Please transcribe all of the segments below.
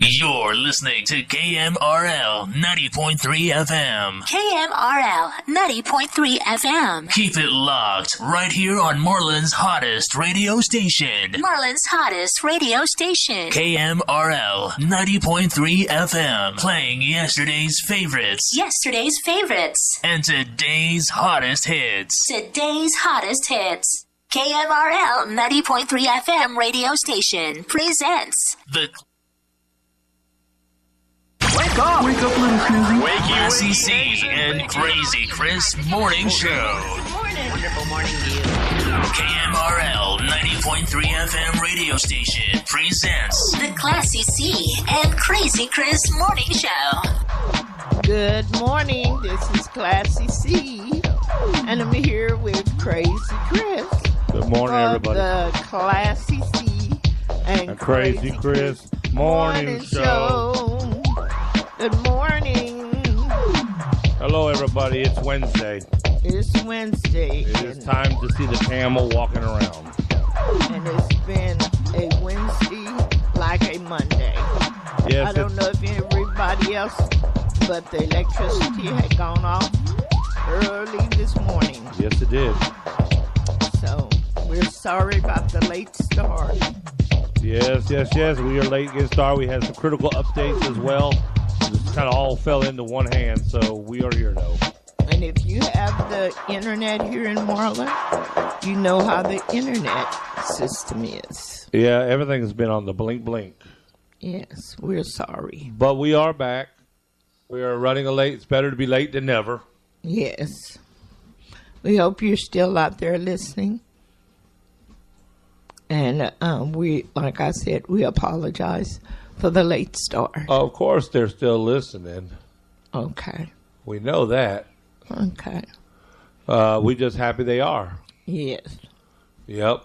You're listening to KMRL 90.3 FM. KMRL 90.3 FM. Keep it locked right here on Marlin's hottest radio station. Marlin's hottest radio station. KMRL 90.3 FM. Playing yesterday's favorites. Yesterday's favorites. And today's hottest hits. Today's hottest hits. KMRL 90.3 FM radio station presents The Wake up! Wake up, little Susie. Classy C and Crazy Chris Morning Show. Good morning. Wonderful morning to you. KMRL 90.3 FM radio station presents the Classy C and Crazy Chris Morning Show. Good morning. This is Classy C, and I'm here with Crazy Chris. Good morning, everybody. The Classy C and Crazy Chris Morning Show. Good morning. Hello, everybody. It's Wednesday. It's Wednesday. It is time to see the camel walking around. And it's been a Wednesday like a Monday. Yes, I don't know if everybody else, but the electricity had gone off early this morning. Yes, it did. So we're sorry about the late start. Yes. We are late getting started. We had some critical updates as well. This kind of all fell into one hand, so we are here, though. And if you have the internet here in Marlin, you know how the internet system is. Yeah, everything's been on the blink. Yes, we're sorry. But we are back. We are running late. It's better to be late than never. Yes. We hope you're still out there listening. And we, like I said, we apologize for the late start. Of course, they're still listening. Okay. We know that. Okay. We're just happy they are. Yes. Yep.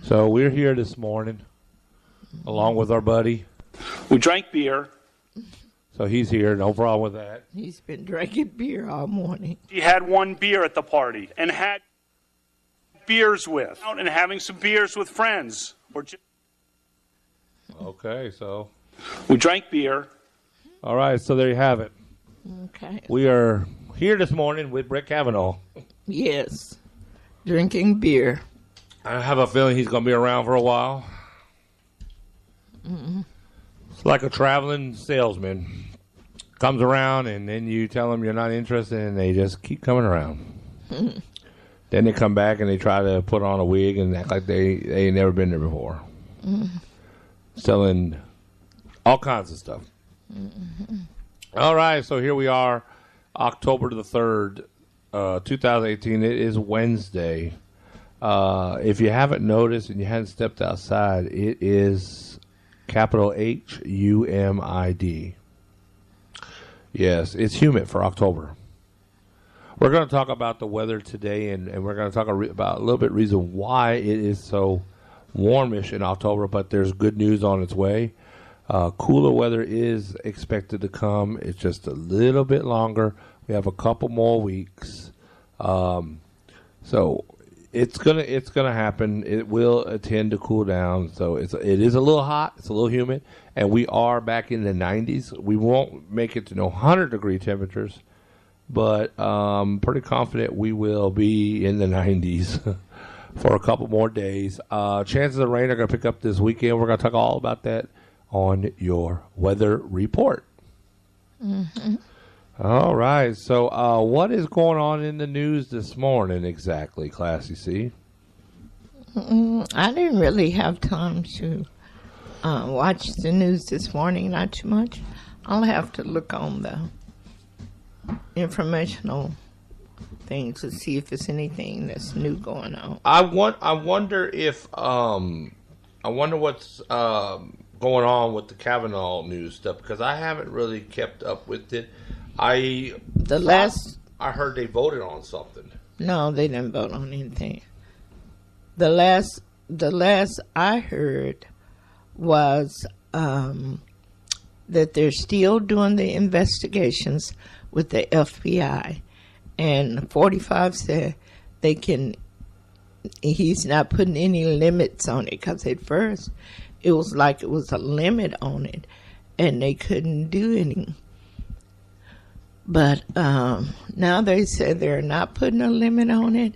So we're here this morning, along with our buddy. We drank beer. So he's here, no problem with that. He's been drinking beer all morning. He had one beer at the party and had beers with, and having some beers with friends. Okay, so. We drank beer. All right, so there you have it. Okay. We are here this morning with Brett Kavanaugh. Yes. Drinking beer. I have a feeling he's going to be around for a while. Mm-hmm. It's like a traveling salesman. Comes around, and then you tell them you're not interested, and they just keep coming around. Mm-hmm. Then they come back, and they try to put on a wig and act like they ain't never been there before. Mm-hmm. Selling all kinds of stuff. Mm-hmm. All right, so here we are, October the 3rd, 2018. It is Wednesday. If you haven't noticed and you hadn't stepped outside, it is capital HUMID. Yes, it's humid for October. We're going to talk about the weather today, and we're going to talk about a little bit reason why it is so warmish in October, but there's good news on its way. Cooler weather is expected to come. It's just a little bit longer. We have a couple more weeks. So it's gonna happen. It will tend to cool down. So it is a little hot. It's a little humid, and we are back in the 90s. We won't make it to no 100-degree temperatures, but pretty confident we will be in the 90s for a couple more days. Chances of rain are going to pick up this weekend. We're going to talk all about that on your weather report. Mm-hmm. All right. So what is going on in the news this morning exactly, Classy C? I didn't really have time to watch the news this morning, not too much. I'll have to look on the informational things to see if there's anything that's new going on. I wonder if I wonder what's going on with the Kavanaugh news stuff, because I haven't really kept up with it. I heard they voted on something. No, they didn't vote on anything. The last I heard was that they're still doing the investigations with the FBI, and 45 said he's not putting any limits on it, because at first it was like it was a limit on it, and they couldn't do anything. But now they said they're not putting a limit on it,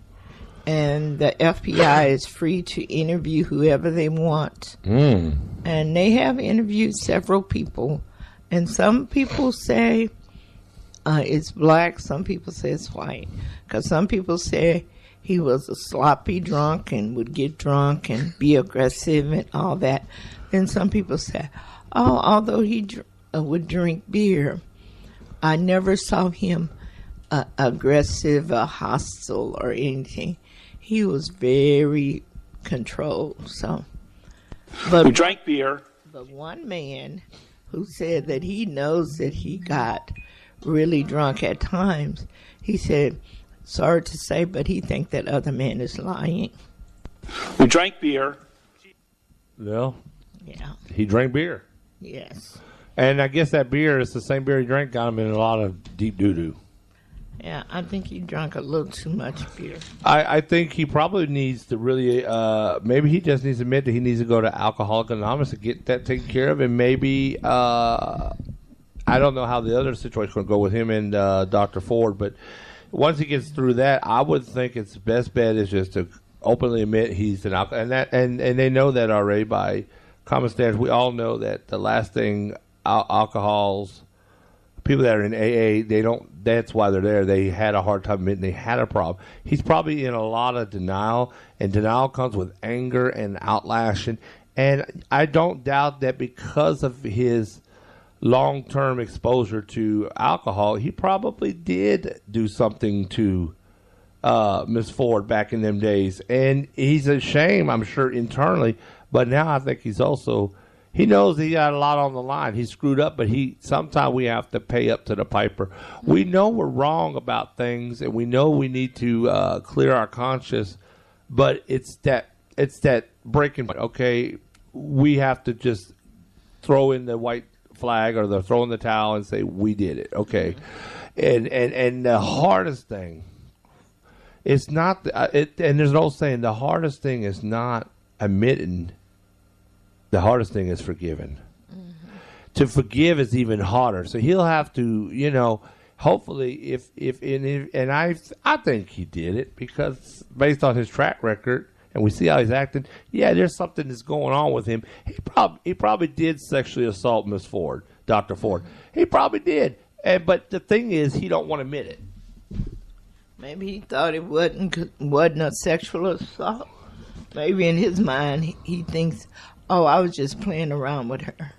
and the FBI is free to interview whoever they want. And they have interviewed several people, and some people say it's black, some people say it's white, because some people say he was a sloppy drunk and would get drunk and be aggressive and all that. Then some people say, oh, although he would drink beer, I never saw him aggressive or hostile or anything. He was very controlled. So, but We drank beer. But one man who said that he knows that he got really drunk at times, he said, sorry to say, but he think that other man is lying. We drank beer. No, Yeah. he drank beer. Yes. And I guess that beer is the same beer he drank, got him in a lot of deep doo-doo. Yeah, I think he drank a little too much beer. I think he probably needs to really, maybe he just needs to admit that he needs to go to Alcoholics Anonymous to get that taken care of. And maybe, I don't know how the other situation is going to go with him and Dr. Ford, but once he gets through that, I would think its best bet is just to openly admit he's an alcoholic. And they know that already by common standards. We all know that the last thing alcohols, people that are in AA, they don't. That's why they're there. They had a hard time admitting they had a problem. He's probably in a lot of denial, and denial comes with anger and outlashing. And I don't doubt that because of his long-term exposure to alcohol, he probably did do something to Miss Ford back in them days. And he's ashamed, I'm sure, internally. But now I think he's also. He knows he got a lot on the line. He screwed up, but sometimes we have to pay up to the piper. We know we're wrong about things, and we know we need to clear our conscience. But it's that breaking point. Okay, we have to just throw in the white flag or throw in the towel and say we did it. Okay, and the hardest thing, it's not. And there's an old saying: the hardest thing is not admitting. The hardest thing is forgiving. Mm-hmm. To forgive is even harder. So he'll have to, hopefully, and I think he did it because based on his track record, and we see how he's acting. Yeah, there's something that's going on with him. He probably did sexually assault Miss Ford, Dr. Ford. He probably did. But the thing is, he don't want to admit it. Maybe he thought it wasn't a sexual assault. Maybe in his mind he thinks, oh, I was just playing around with her.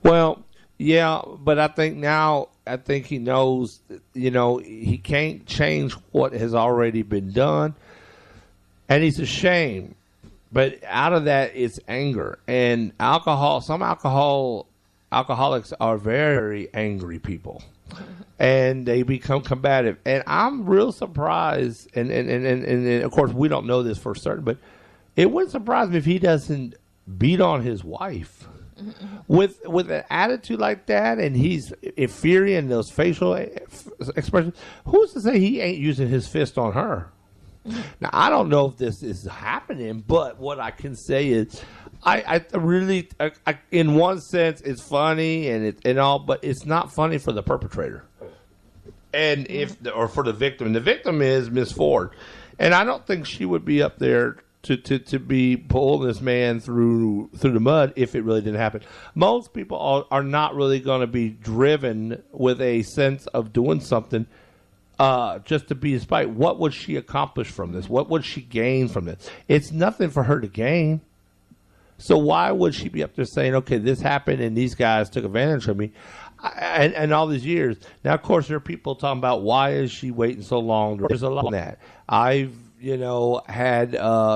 Well, yeah, but I think he knows, he can't change what has already been done. And he's ashamed. But out of that, it's anger. And some alcoholics are very angry people. And they become combative. And I'm real surprised, and of course we don't know this for certain, but it wouldn't surprise me if he doesn't beat on his wife with an attitude like that, and he's inferior in those facial expressions. Who's to say he ain't using his fist on her? Now I don't know if this is happening, but what I can say is, I really, in one sense, it's funny and all, but it's not funny for the perpetrator, and or for the victim. The victim is Miss Ford, and I don't think she would be up there to be pulling this man through the mud if it really didn't happen. Most people are not really going to be driven with a sense of doing something just to be despite. What would she accomplish from this? What would she gain from this? It's nothing for her to gain. So why would she be up there saying, okay, this happened and these guys took advantage of me and all these years? Now, of course, there are people talking about why is she waiting so long? There's a lot of that. I've had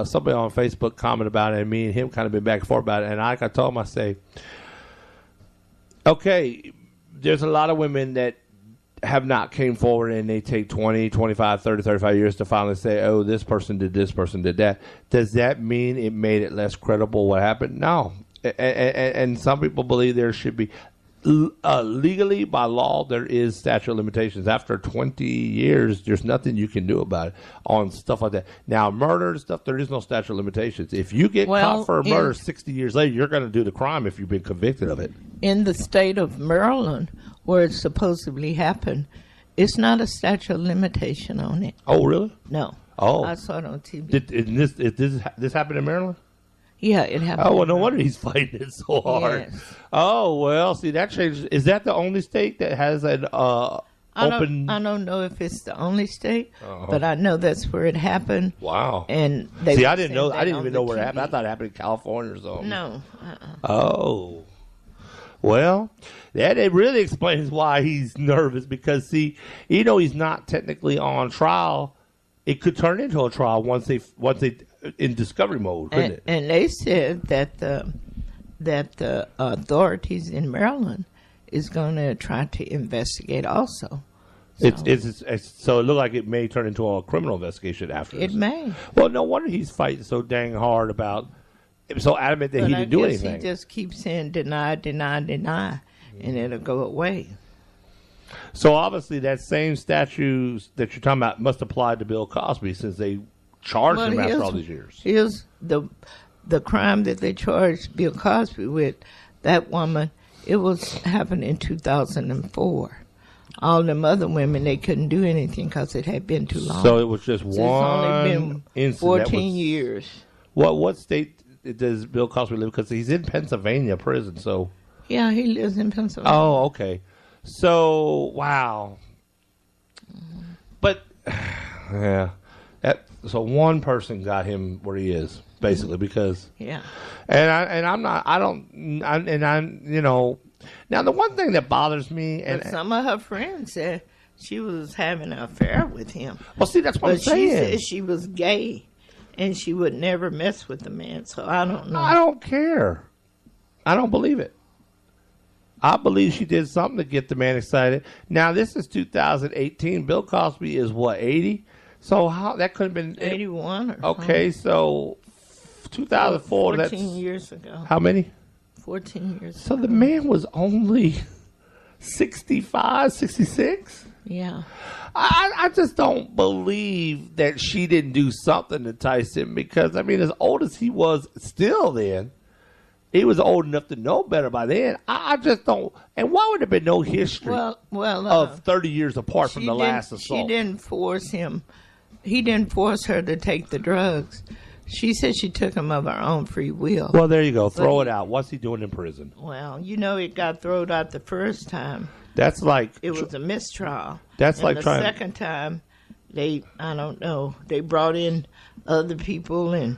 somebody on Facebook comment about it, and me and him kind of been back and forth about it. And I told him, I say, okay, there's a lot of women that have not came forward, and they take 20, 25, 30, 35 years to finally say, oh, this person did that. Does that mean it made it less credible what happened? No. And some people believe there should be. legally, by law, there is statute of limitations. After 20 years, there's nothing you can do about it on stuff like that. Now, murder and stuff, there is no statute of limitations. If you get caught for a murder 60 years later, you're going to do the crime if you've been convicted of it. In the state of Maryland, where it supposedly happened, it's not a statute of limitation on it. Oh, really? No. Oh. I saw it on TV. Did this happen in Maryland? Yeah, it happened. Oh, well, no wonder he's fighting it so hard. Yes. Oh, well, see, that changes. Is that the only state that has an open... I don't know if it's the only state, but I know that's where it happened. Wow. And see, I didn't know. I didn't even know where it happened. I thought it happened in California or something. No. Oh. Well, that it really explains why he's nervous because, see, even though he's not technically on trial, it could turn into a trial once they in discovery mode, couldn't it? And they said that the authorities in Maryland is going to try to investigate also. So So it looked like it may turn into a criminal investigation after this. It may. Well, no wonder he's fighting so dang hard about. It was so adamant that he didn't do anything. He just keeps saying deny, and it'll go away. So obviously that same statute that you're talking about must apply to Bill Cosby since they charged him after all these years. Here's the crime that they charged Bill Cosby with. That woman, it was happened in 2004. All them other women, they couldn't do anything because it had been too long. So it was just It's one only been incident. 14 years. What state does Bill Cosby live? Because he's in Pennsylvania prison, so... Yeah, he lives in Pennsylvania. Oh, okay. So, wow. But, yeah. So one person got him where he is, basically, because... Yeah. You know... Now, the one thing that bothers me... But some of her friends said she was having an affair with him. Well, see, that's what I'm saying. She said she was gay, and she would never mess with the man, so I don't know. I don't care. I don't believe it. I believe she did something to get the man excited. Now, this is 2018. Bill Cosby is, what, 80? So how that could have been... 81 or okay, so 2004. 14 years ago. How many? 14 years So ago. the man was only 65, 66? Yeah. I just don't believe that she didn't do something to entice him because, I mean, as old as he was still then, he was old enough to know better by then. I just don't. And why would there be no history of 30 years apart from the last assault? She didn't force him. He didn't force her to take the drugs. She said she took them of her own free will. Well, there you go. Throw it out. What's he doing in prison? Well, you know, it got thrown out the first time. That's like... It was a mistrial. That's like the trying... The second time, I don't know, they brought in other people and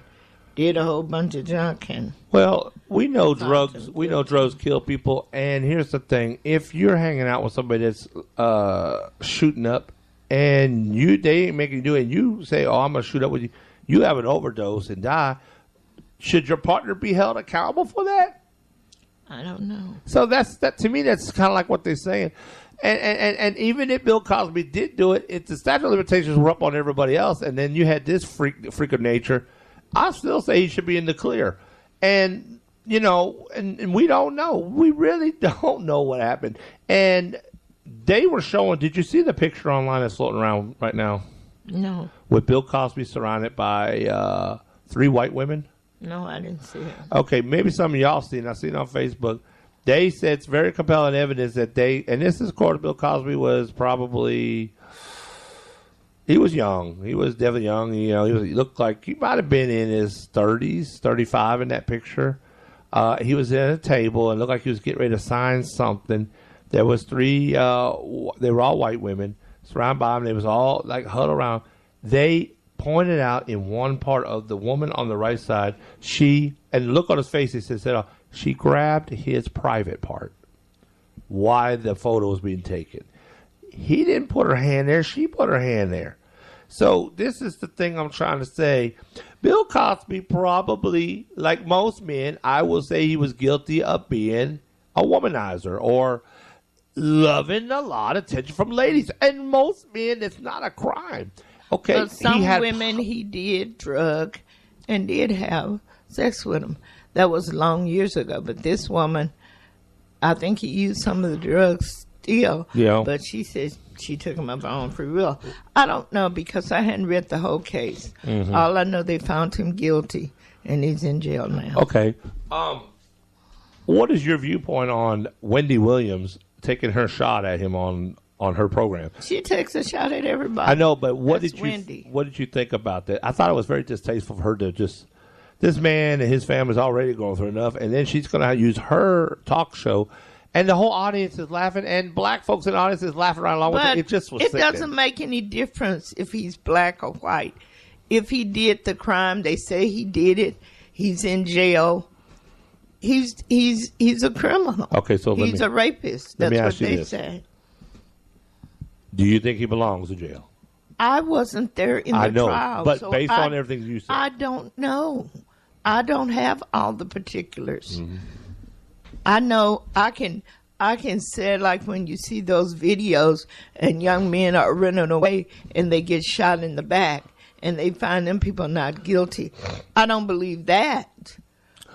did a whole bunch of junk. And well, we know drugs. We know drugs kill people. And here's the thing: if you're hanging out with somebody that's shooting up, and they ain't making you do it, and you say, "Oh, I'm gonna shoot up with you," you have an overdose and die. Should your partner be held accountable for that? I don't know. So that to me, that's kind of like what they're saying. And even if Bill Cosby did do it, if the statute of limitations were up on everybody else, and then you had this freak of nature, I still say he should be in the clear. And, you know, and we don't know. We really don't know what happened. And they were showing, did you see the picture online that's floating around right now? No. With Bill Cosby surrounded by 3 white women? No, I didn't see it. Okay, maybe some of y'all seen it. I seen it on Facebook. They said it's very compelling evidence that and this is, of course, Bill Cosby was probably... He was young. He was definitely young. You know, he looked like he might have been in his 30s, 35 in that picture. He was at a table and looked like he was getting ready to sign something. There was 3, they were all white women, surrounded by him. They was all like huddled around. They pointed out in one part of the woman on the right side, and look on his face, he said, she grabbed his private part while the photo was being taken. He didn't put her hand there. She put her hand there. So this is the thing I'm trying to say. Bill Cosby probably, like most men, I will say he was guilty of being a womanizer or loving a lot of attention from ladies. And most men, it's not a crime. Okay. But some women he did drug and did have sex with them. That was long years ago. But this woman, I think he used some of the drugs still. Yeah. But she says she took him up on free will. I don't know because I hadn't read the whole case. Mm-hmm. All I know, they found him guilty, and he's in jail now. Okay. What is your viewpoint on Wendy Williams taking her shot at him on her program? She takes a shot at everybody. I know, but what That's did Wendy. you what did you think about that? I thought it was very distasteful for her to just this man and his family's already going through enough, and then she's going to use her talk show, and the whole audience is laughing, and black folks in the audience is laughing right along with it. It just was. It sickening. doesn't make any difference if he's black or white. If he did the crime, they say he did it. He's in jail. He's a criminal. Okay, so he's a rapist. That's what they say. Do you think he belongs in jail? I wasn't there in the trial. But so based on everything you said. I don't know. I don't have all the particulars. Mm-hmm. I know I can say, like when you see those videos and young men are running away and they get shot in the back and they find them people not guilty. I don't believe that.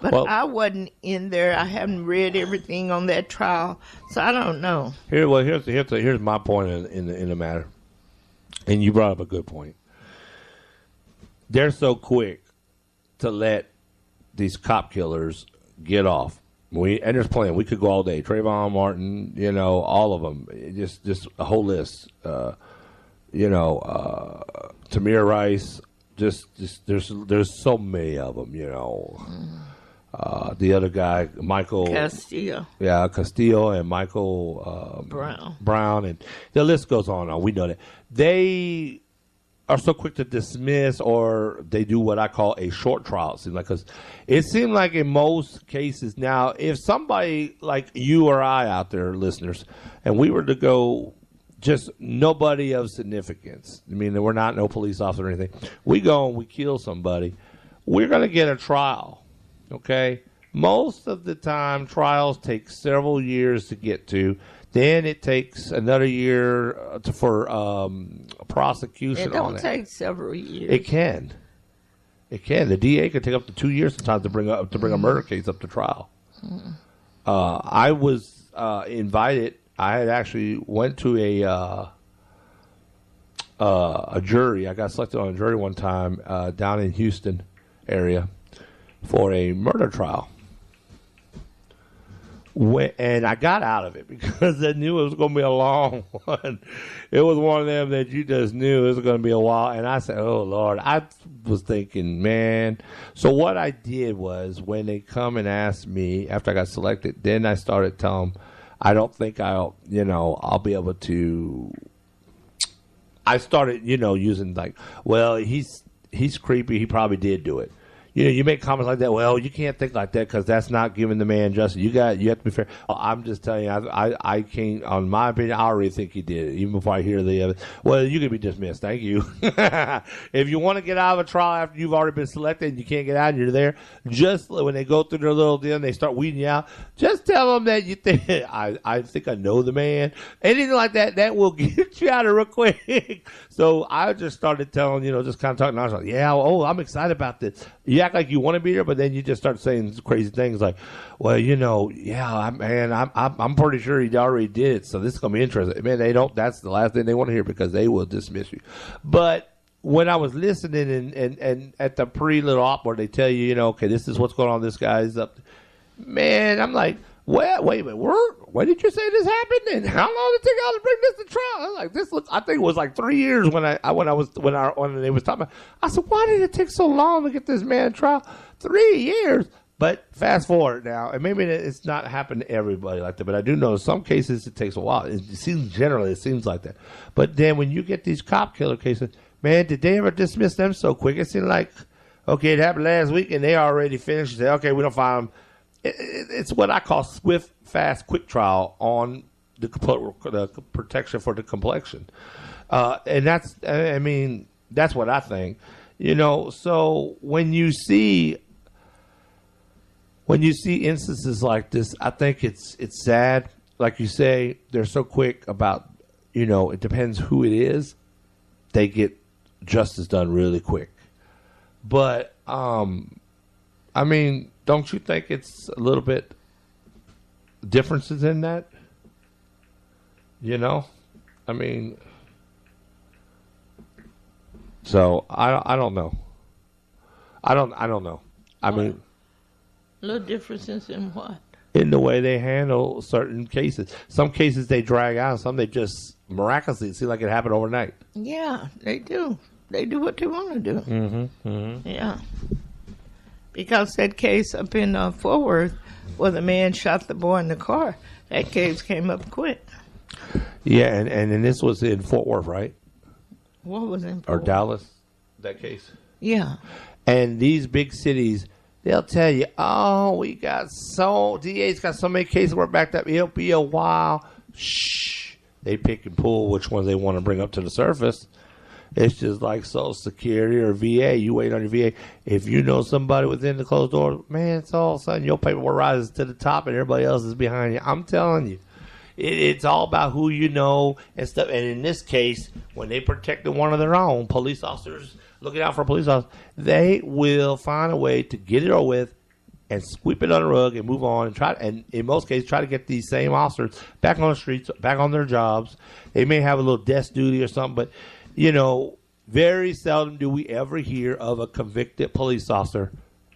But I wasn't in there. I haven't read everything on that trial, so I don't know. Here's my point in the matter, and you brought up a good point. They're so quick to let these cop killers get off. And there's plenty. We could go all day. Trayvon Martin, all of them. Just a whole list. Tamir Rice. Just there's so many of them. The other guy, Michael Castillo. Yeah, Castillo and Michael Brown, and the list goes on. We know that they are so quick to dismiss, or they do what I call a short trial. Because it seems like in most cases now, if somebody like you or I out there, listeners, and we were to go, just nobody of significance. I mean, we're not no police officer or anything. We go and we kill somebody. We're going to get a trial. Okay? Most of the time, trials take several years to get to. Then it takes another year for prosecution. It don't take several years. It can. The DA can take up to 2 years sometimes to bring a murder case up to trial. I was invited. I had actually went to a jury. I got selected on a jury one time down in Houston area for a murder trial. And I got out of it because I knew it was going to be a long one. It was one of them that you just knew it was going to be a while. And I said, oh, Lord, I was thinking, man. So what I did was when they come and ask me after I got selected, then I started telling them, I don't think I'll be able to. I started, using like, well, he's creepy. He probably did do it. You make comments like that. Well, you can't think like that because that's not giving the man justice. You have to be fair. I'm just telling you, I can't. On my opinion, I already think he did it, even before I hear the evidence. Well, you can be dismissed. Thank you. If you want to get out of a trial after you've already been selected and you can't get out and you're there, just when they go through their little deal and they start weeding you out, just tell them that you think I think I know the man. Anything like that, that will get you out of real quick. So I just started telling, just kind of talking. I was like, yeah, I'm excited about this. You act like you want to be there, but then you just start saying crazy things like, well, I'm pretty sure he already did it, so this is going to be interesting. Man, they don't. That's the last thing they want to hear because they will dismiss you. But when I was listening and at the pre-little op where they tell you, okay, this is what's going on, this guy's up. Man, I'm like, well, wait a minute, when did you say this happened? And how long did it take y'all to bring this to trial? I was like, I think it was like 3 years when they was talking about. I said, why did it take so long to get this man to trial? 3 years. But fast forward now, and maybe it's not happened to everybody like that, but I do know in some cases it takes a while. It seems like that. But then when you get these cop killer cases, man, did they ever dismiss them so quick? It seemed like, okay, it happened last week and they already finished. Say, okay, we don't find them. It's what I call swift, fast, quick trial on the protection for the complexion. And that's what I think. So when you see instances like this, I think it's sad. Like you say, they're so quick about, it depends who it is. They get justice done really quick. But, don't you think it's a little bit differences in that. You know, I mean, so I don't know. I don't know. I mean, little differences in what? In the way they handle certain cases. Some cases they drag out, some they just miraculously seem like it happened overnight. Yeah, they do. They do what they want to do. Mm-hmm. Mm-hmm. Yeah. Because that case up in Fort Worth where the man shot the boy in the car, that case came up quick. Yeah, and this was in Fort Worth, right? What was in Fort Or Worth? Dallas, that case? Yeah. And these big cities, they'll tell you, oh, DA's got so many cases we're backed up. It'll be a while. Shh. They pick and pull which ones they want to bring up to the surface. It's just like Social Security or VA. You wait on your VA. If you know somebody within the closed door, man, it's all of a sudden your paperwork rises to the top and everybody else is behind you. I'm telling you. It's all about who you know and stuff. And in this case, when they protected one of their own, police officers looking out for police officers, they will find a way to get it over with and sweep it under the rug and move on and in most cases, try to get these same officers back on the streets, back on their jobs. They may have a little desk duty or something, but, you know, very seldom do we ever hear of a convicted police officer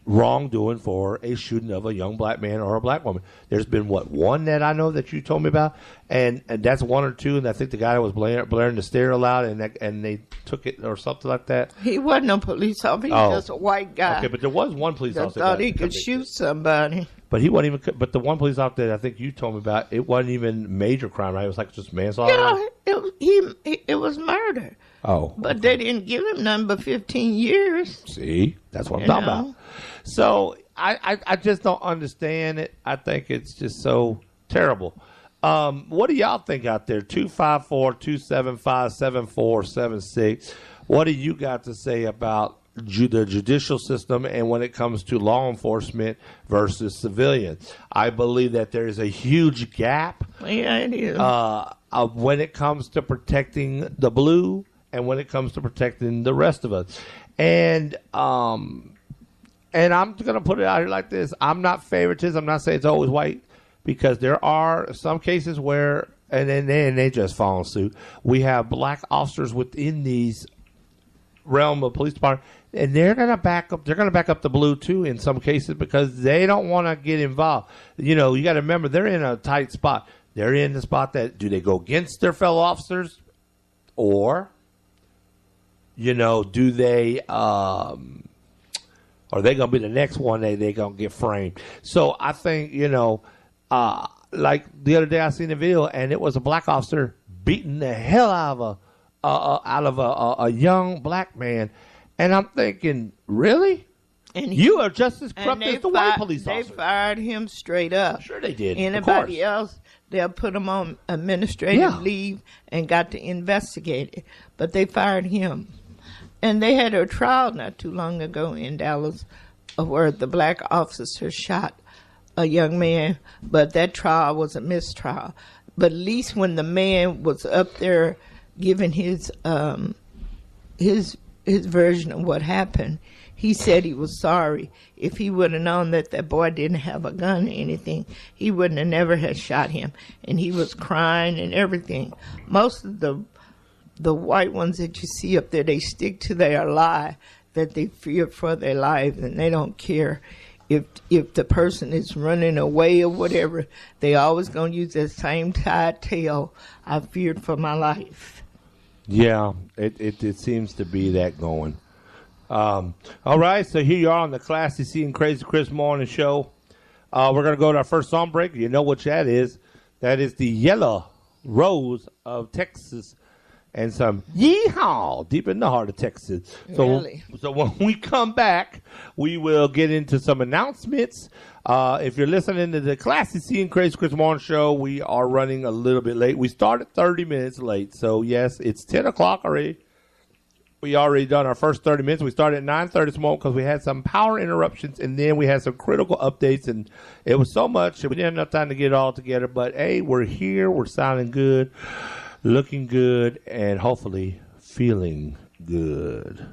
wrongdoing for a shooting of a young black man or a black woman. There's been, one that I know that you told me about, and that's one or two, and I think the guy was blaring the stereo loud, and they took it or something like that. He wasn't a police officer. He was just a white guy. Okay, but there was one police officer that thought he could shoot somebody. But he wasn't even. But the one police officer that I think you told me about, it wasn't even major crime, right? It was like just manslaughter. Yeah, it was murder. Oh, but they didn't give him nothing but 15 years. See, that's what I'm talking about. So I just don't understand it. I think it's just so terrible. What do y'all think out there? 254-275-7476. What do you got to say about the judicial system and when it comes to law enforcement versus civilians? I believe that there is a huge gap. Yeah, it is. When it comes to protecting the blue and when it comes to protecting the rest of us. And I'm going to put it out here like this. I'm not favoritism. I'm not saying it's always white, because there are some cases where, and then they just follow suit. We have black officers within these realm of police department, and they're going to back up. They're going to back up the blue too in some cases because they don't want to get involved. You know, you got to remember they're in a tight spot. They're in the spot that do they go against their fellow officers, or, you know, do they? Or they going to be the next one they going to get framed. So I think, you know, like the other day I seen a video and it was a black officer beating the hell out of a young black man. And I'm thinking, really? And you are just as corrupt as the white police officer. They fired him straight up. Sure they did. Anybody else, they'll put him on administrative leave and got to investigate it. But they fired him. And they had a trial not too long ago in Dallas where the black officer shot a young man, but that trial was a mistrial. But at least when the man was up there giving his version of what happened, he said he was sorry. If he would have known that boy didn't have a gun or anything, he wouldn't have never have shot him. And he was crying and everything. Most of the white ones that you see up there, they stick to their lie that they fear for their lives, and they don't care if the person is running away or whatever. They always gonna use that same tied tale. I feared for my life. Yeah, it seems to be that going. All right, so here you are on the Classy C and Crazy Chris Morning Show. We're gonna go to our first song break. You know what that is? That is the Yellow Rose of Texas. And some yeehaw deep in the heart of Texas. So when we come back, we will get into some announcements. If you're listening to the Classy C and Crazy Chris Morning Show, we are running a little bit late. We started 30 minutes late. So, yes, it's 10 o'clock already. We already done our first 30 minutes. We started at 9:30 this morning because we had some power interruptions, and then we had some critical updates, and it was so much that we didn't have enough time to get it all together. But, hey, we're here. We're sounding good. Looking good, and hopefully feeling good.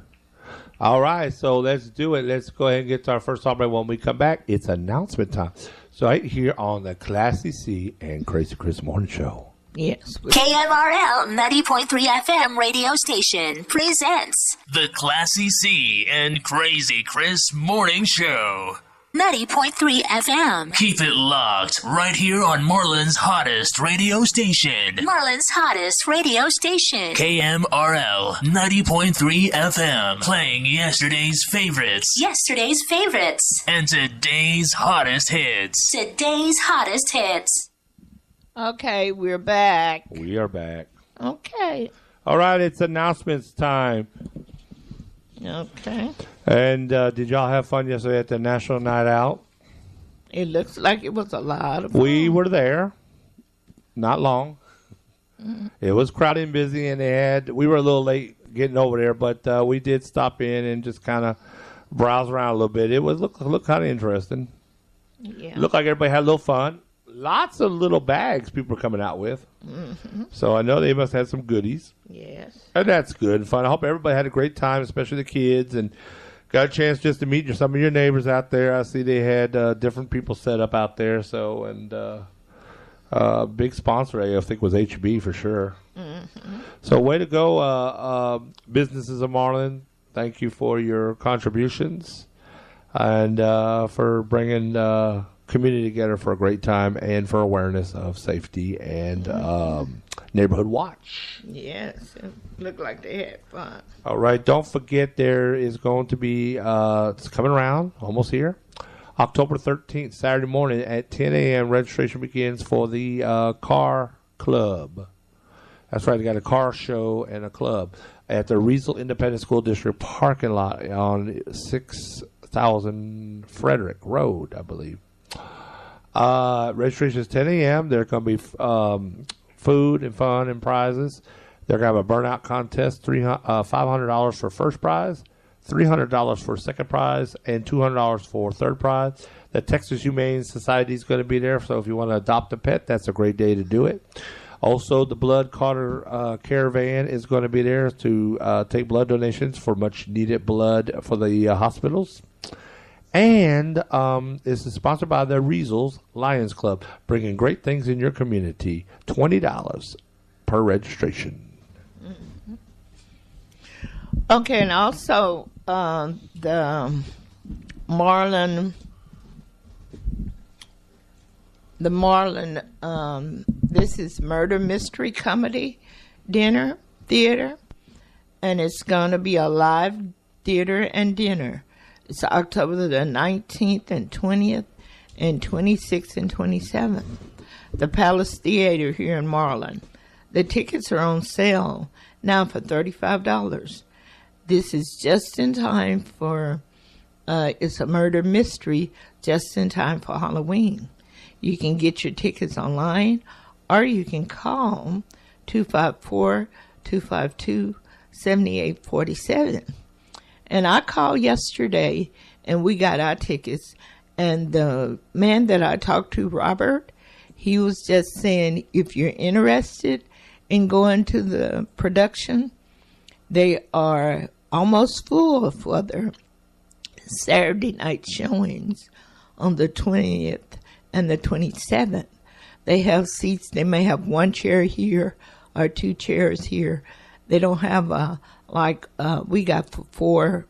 All right, so let's do it. Let's go ahead and get to our first song break. When we come back, it's announcement time. So right here on the Classy C and Crazy Chris Morning Show. Yes. KMRL 90.3 FM radio station presents The Classy C and Crazy Chris Morning Show. 90.3 FM. Keep it locked right here on Marlin's hottest radio station. Marlin's hottest radio station. KMRL 90.3 FM. Playing yesterday's favorites. Yesterday's favorites. And today's hottest hits. Today's hottest hits. Okay, we're back. We are back. Okay. All right, it's announcements time. Okay. And did y'all have fun yesterday at the National Night Out? It looks like it was a lot of fun. We were there. Not long. It was crowded and busy, and we were a little late getting over there, but we did stop in and just kind of browse around a little bit. It was look kind of interesting. Yeah. Looked like everybody had a little fun. Lots of little bags people were coming out with. Mm-hmm. So I know they must have some goodies. Yes. And that's good and fun. I hope everybody had a great time, especially the kids, and got a chance just to meet some of your neighbors out there. I see they had different people set up out there. So, and big sponsor, I think, was HB for sure. Mm-hmm. So way to go, businesses of Marlin. Thank you for your contributions and for bringing community together for a great time and for awareness of safety and neighborhood watch. Yes, it looked like they had fun. All right, don't forget there is going to be, it's coming around, almost here, October 13th, Saturday morning at 10 a.m. Registration begins for the car club. That's right, they got a car show and a club at the Riesel Independent School District parking lot on 6000 Frederick Road, I believe. Registration is 10 a.m. There's going to be food and fun and prizes. They're going to have a burnout contest, $500 for first prize, $300 for second prize, and $200 for third prize. The Texas Humane Society is going to be there, so if you want to adopt a pet, that's a great day to do it. Also, the Blood Carter Caravan is going to be there to take blood donations for much-needed blood for the hospitals. And this is sponsored by the Riesels Lions Club, bringing great things in your community. $20 per registration. Mm-hmm. Okay, and also the Marlin, this is Murder Mystery Comedy Theater, and it's going to be a live theater and dinner. It's October the 19th and 20th and 26th and 27th. The Palace Theater here in Marlin. The tickets are on sale now for $35. This is just in time for, it's a murder mystery, just in time for Halloween. You can get your tickets online or you can call 254-252-7847. And I called yesterday, and we got our tickets. And the man that I talked to, Robert, he was just saying, if you're interested in going to the production, they are almost full for their Saturday night showings on the 20th and the 27th. They have seats. They may have one chair here or two chairs here. They don't have we got four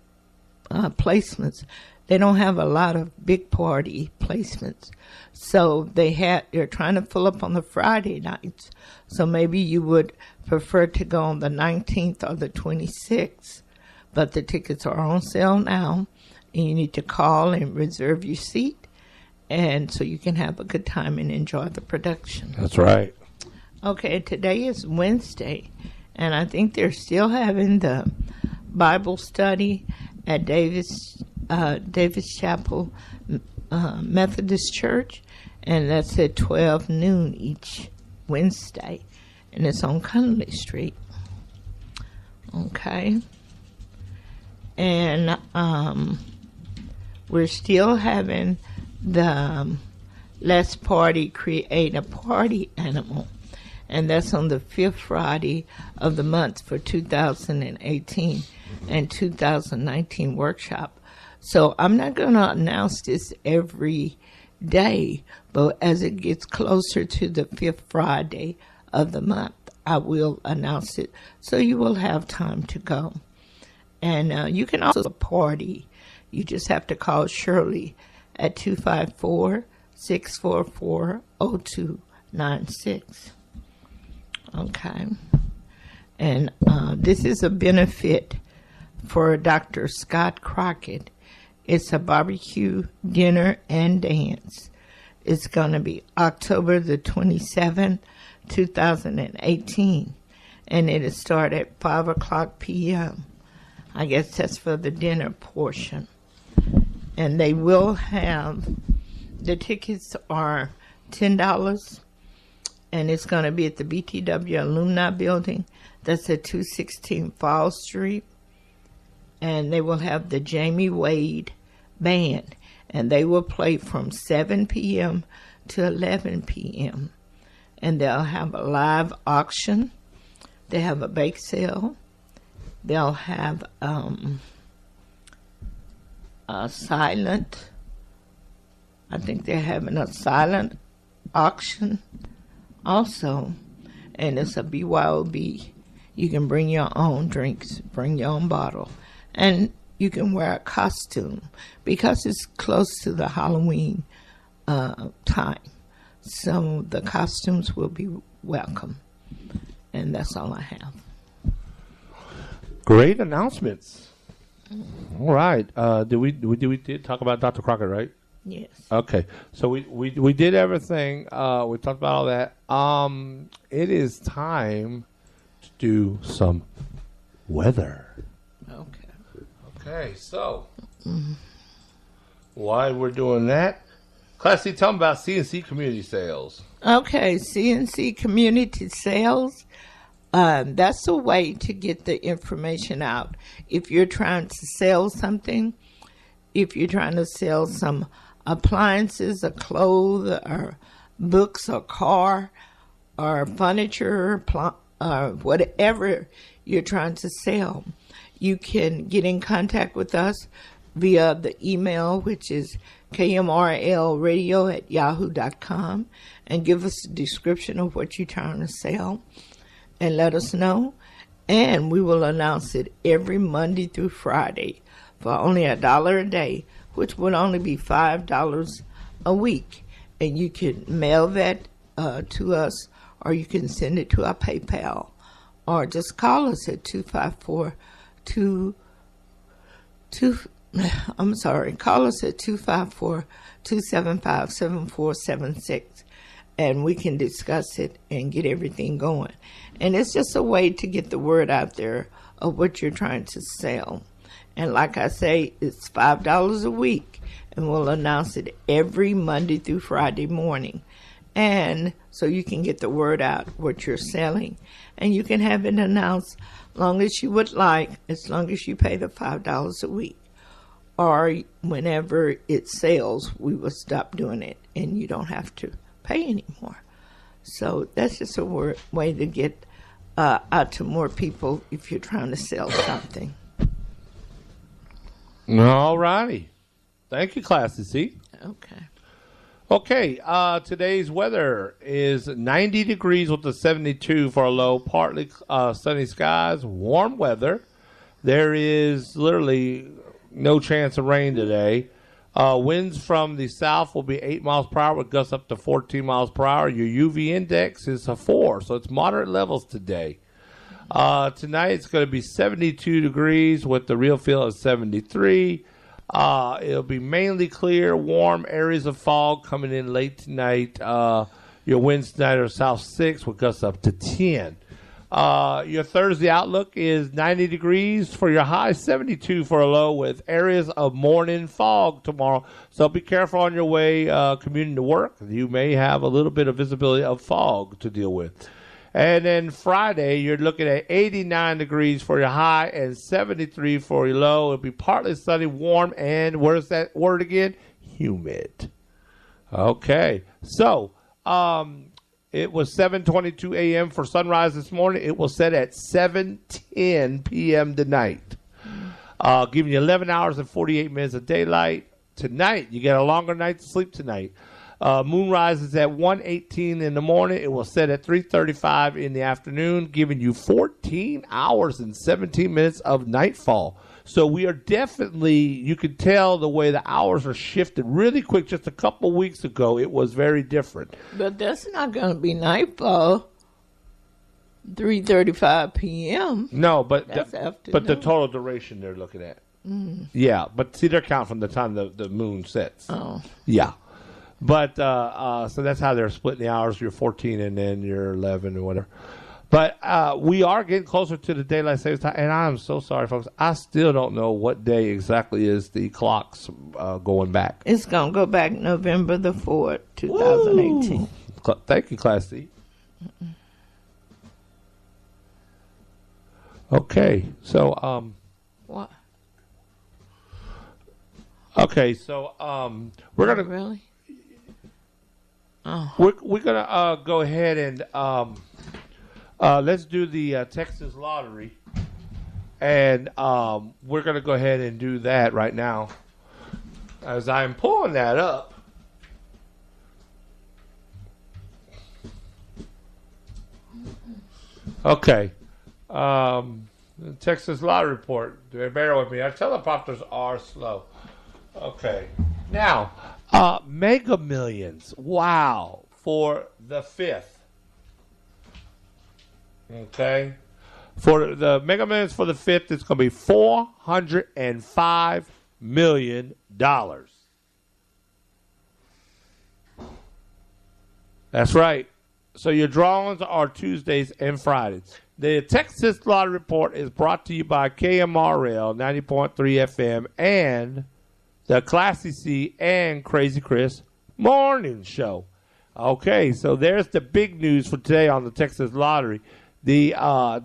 placements. They don't have a lot of big party placements. So they're trying to fill up on the Friday nights. So maybe you would prefer to go on the 19th or the 26th. But the tickets are on sale now, and you need to call and reserve your seat, and so you can have a good time and enjoy the production. That's right. Okay, today is Wednesday, and I think they're still having the Bible study at Davis Chapel Methodist Church, and that's at 12 noon each Wednesday, and it's on Connolly Street. Okay. And we're still having the Let's Party Create a Party Animal, and that's on the 5th Friday of the month for 2018 and 2019 workshop. So I'm not going to announce this every day, but as it gets closer to the 5th Friday of the month, I will announce it, so you will have time to go. And you can also party. You just have to call Shirley at 254-644-0296. Okay. And this is a benefit for Dr. Scott Crockett. It's a barbecue dinner and dance. It's going to be October the 27th, 2018. And it'll start at 5 o'clock p.m. I guess that's for the dinner portion. And they will have, the tickets are $10. And it's going to be at the BTW Alumni Building. That's at 216 Fall Street. And they will have the Jamie Wade Band. And they will play from 7 p.m. to 11 p.m. And they'll have a live auction. They have a bake sale. They'll have a silent, I think they're having a silent auction also. And it's a BYOB. You can bring your own drinks, bring your own bottle. And you can wear a costume because it's close to the Halloween time. So the costumes will be welcome. And that's all I have. Great announcements. All right. Did we talk about Dr. Crockett, right? Yes. Okay. So we did everything. We talked about all that. It is time to do some weather. Okay. So while we're doing that, Classy, tell them about CNC Community Sales. Okay, CNC Community Sales. That's a way to get the information out. If you're trying to sell something, if you're trying to sell some appliances or clothes or books or car or furniture or whatever you're trying to sell, you can get in contact with us via the email, which is KMRLradio@yahoo.com, and give us a description of what you're trying to sell and let us know. And we will announce it every Monday through Friday for only $1 a day, which would only be $5 a week. And you can mail that to us, or you can send it to our PayPal, or just call us at 275-275-7476, and we can discuss it and get everything going. And it's just a way to get the word out there of what you're trying to sell. And like I say, it's $5 a week, and we'll announce it every Monday through Friday morning. And so you can get the word out what you're selling, and you can have it announced long as you would like, as long as you pay the $5 a week. Or whenever it sells, we will stop doing it, and you don't have to pay anymore. So that's just a way to get out to more people if you're trying to sell something. All righty. Thank you, Classy C. Okay, today's weather is 90 degrees with a 72 for a low, partly sunny skies, warm weather. There is literally no chance of rain today. Winds from the south will be 8 miles per hour with gusts up to 14 miles per hour. Your UV index is a 4, so it's moderate levels today. Tonight it's going to be 72 degrees with the real feel of 73. It'll be mainly clear, warm, areas of fog coming in late tonight. Your winds tonight are south 6 with gusts up to 10. Your Thursday outlook is 90 degrees for your high, 72 for a low, with areas of morning fog tomorrow. So be careful on your way commuting to work. You may have a little bit of visibility of fog to deal with. And then Friday, you're looking at 89 degrees for your high and 73 for your low. It'll be partly sunny, warm, and where's that word again? Humid. Okay. So, it was 7:22 a.m. for sunrise this morning. It will set at 7:10 p.m. tonight, giving you 11 hours and 48 minutes of daylight. Tonight, you get a longer night to sleep tonight. Moon rises at 1:18 in the morning. It will set at 3:35 in the afternoon, giving you 14 hours and 17 minutes of nightfall. So we are definitely, you can tell the way the hours are shifted really quick. Just a couple weeks ago, it was very different. But that's not going to be nightfall. 3:35 p.m. No, but That's but afternoon. the total duration they're looking at. Yeah, but see, they're counting from the time the moon sets. Oh. Yeah. But so that's how they're splitting the hours. You're 14 and then you're 11 or whatever. But we are getting closer to the daylight savings time, and I'm so sorry, folks. I still don't know what day exactly is the clock's going back. It's going to go back November the 4th, 2018. Thank you, Class C. Okay, so What? okay, so we're gonna Really? we're gonna go ahead and let's do the Texas lottery, and we're gonna go ahead and do that right now. As I'm pulling that up, okay. The Texas lottery report. Bear with me. Our teleprompters are slow. Okay. Now, Mega Millions. Wow. For the 5th. Okay. For the Mega Millions for the 5th, it's going to be $405 million. That's right. So your drawings are Tuesdays and Fridays. The Texas Lottery Report is brought to you by KMRL 90.3 FM and the Classy C and Crazy Chris Morning Show. Okay, so there's the big news for today on the Texas Lottery. The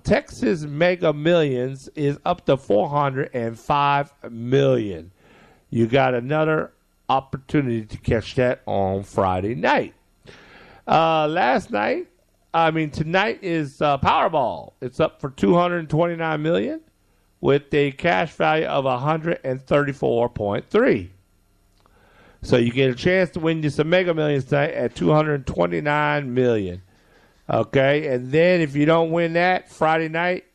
Texas Mega Millions is up to $405 million. You got another opportunity to catch that on Friday night. Tonight is Powerball. It's up for $229 million with a cash value of $134.3. So you get a chance to win you some Mega Millions tonight at $229 million. Okay, and then if you don't win that Friday night,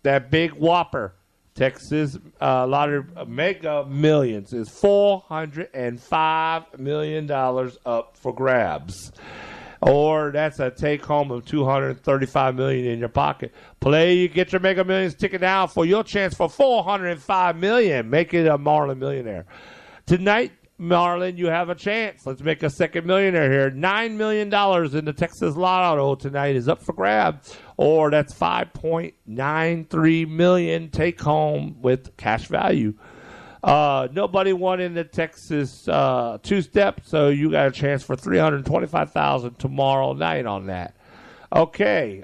that big whopper, Texas Lottery Mega Millions is $405 million up for grabs. Or that's a take home of $235 million in your pocket. Play, you get your Mega Millions ticket now for your chance for $405 million. Make it a Marlin millionaire. Tonight, Marlin, you have a chance. Let's make a second millionaire here. $9 million in the Texas Lotto tonight is up for grabs. Or that's $5.93 million take home with cash value. Nobody won in the Texas two-step, so you got a chance for $325,000 tomorrow night on that. Okay,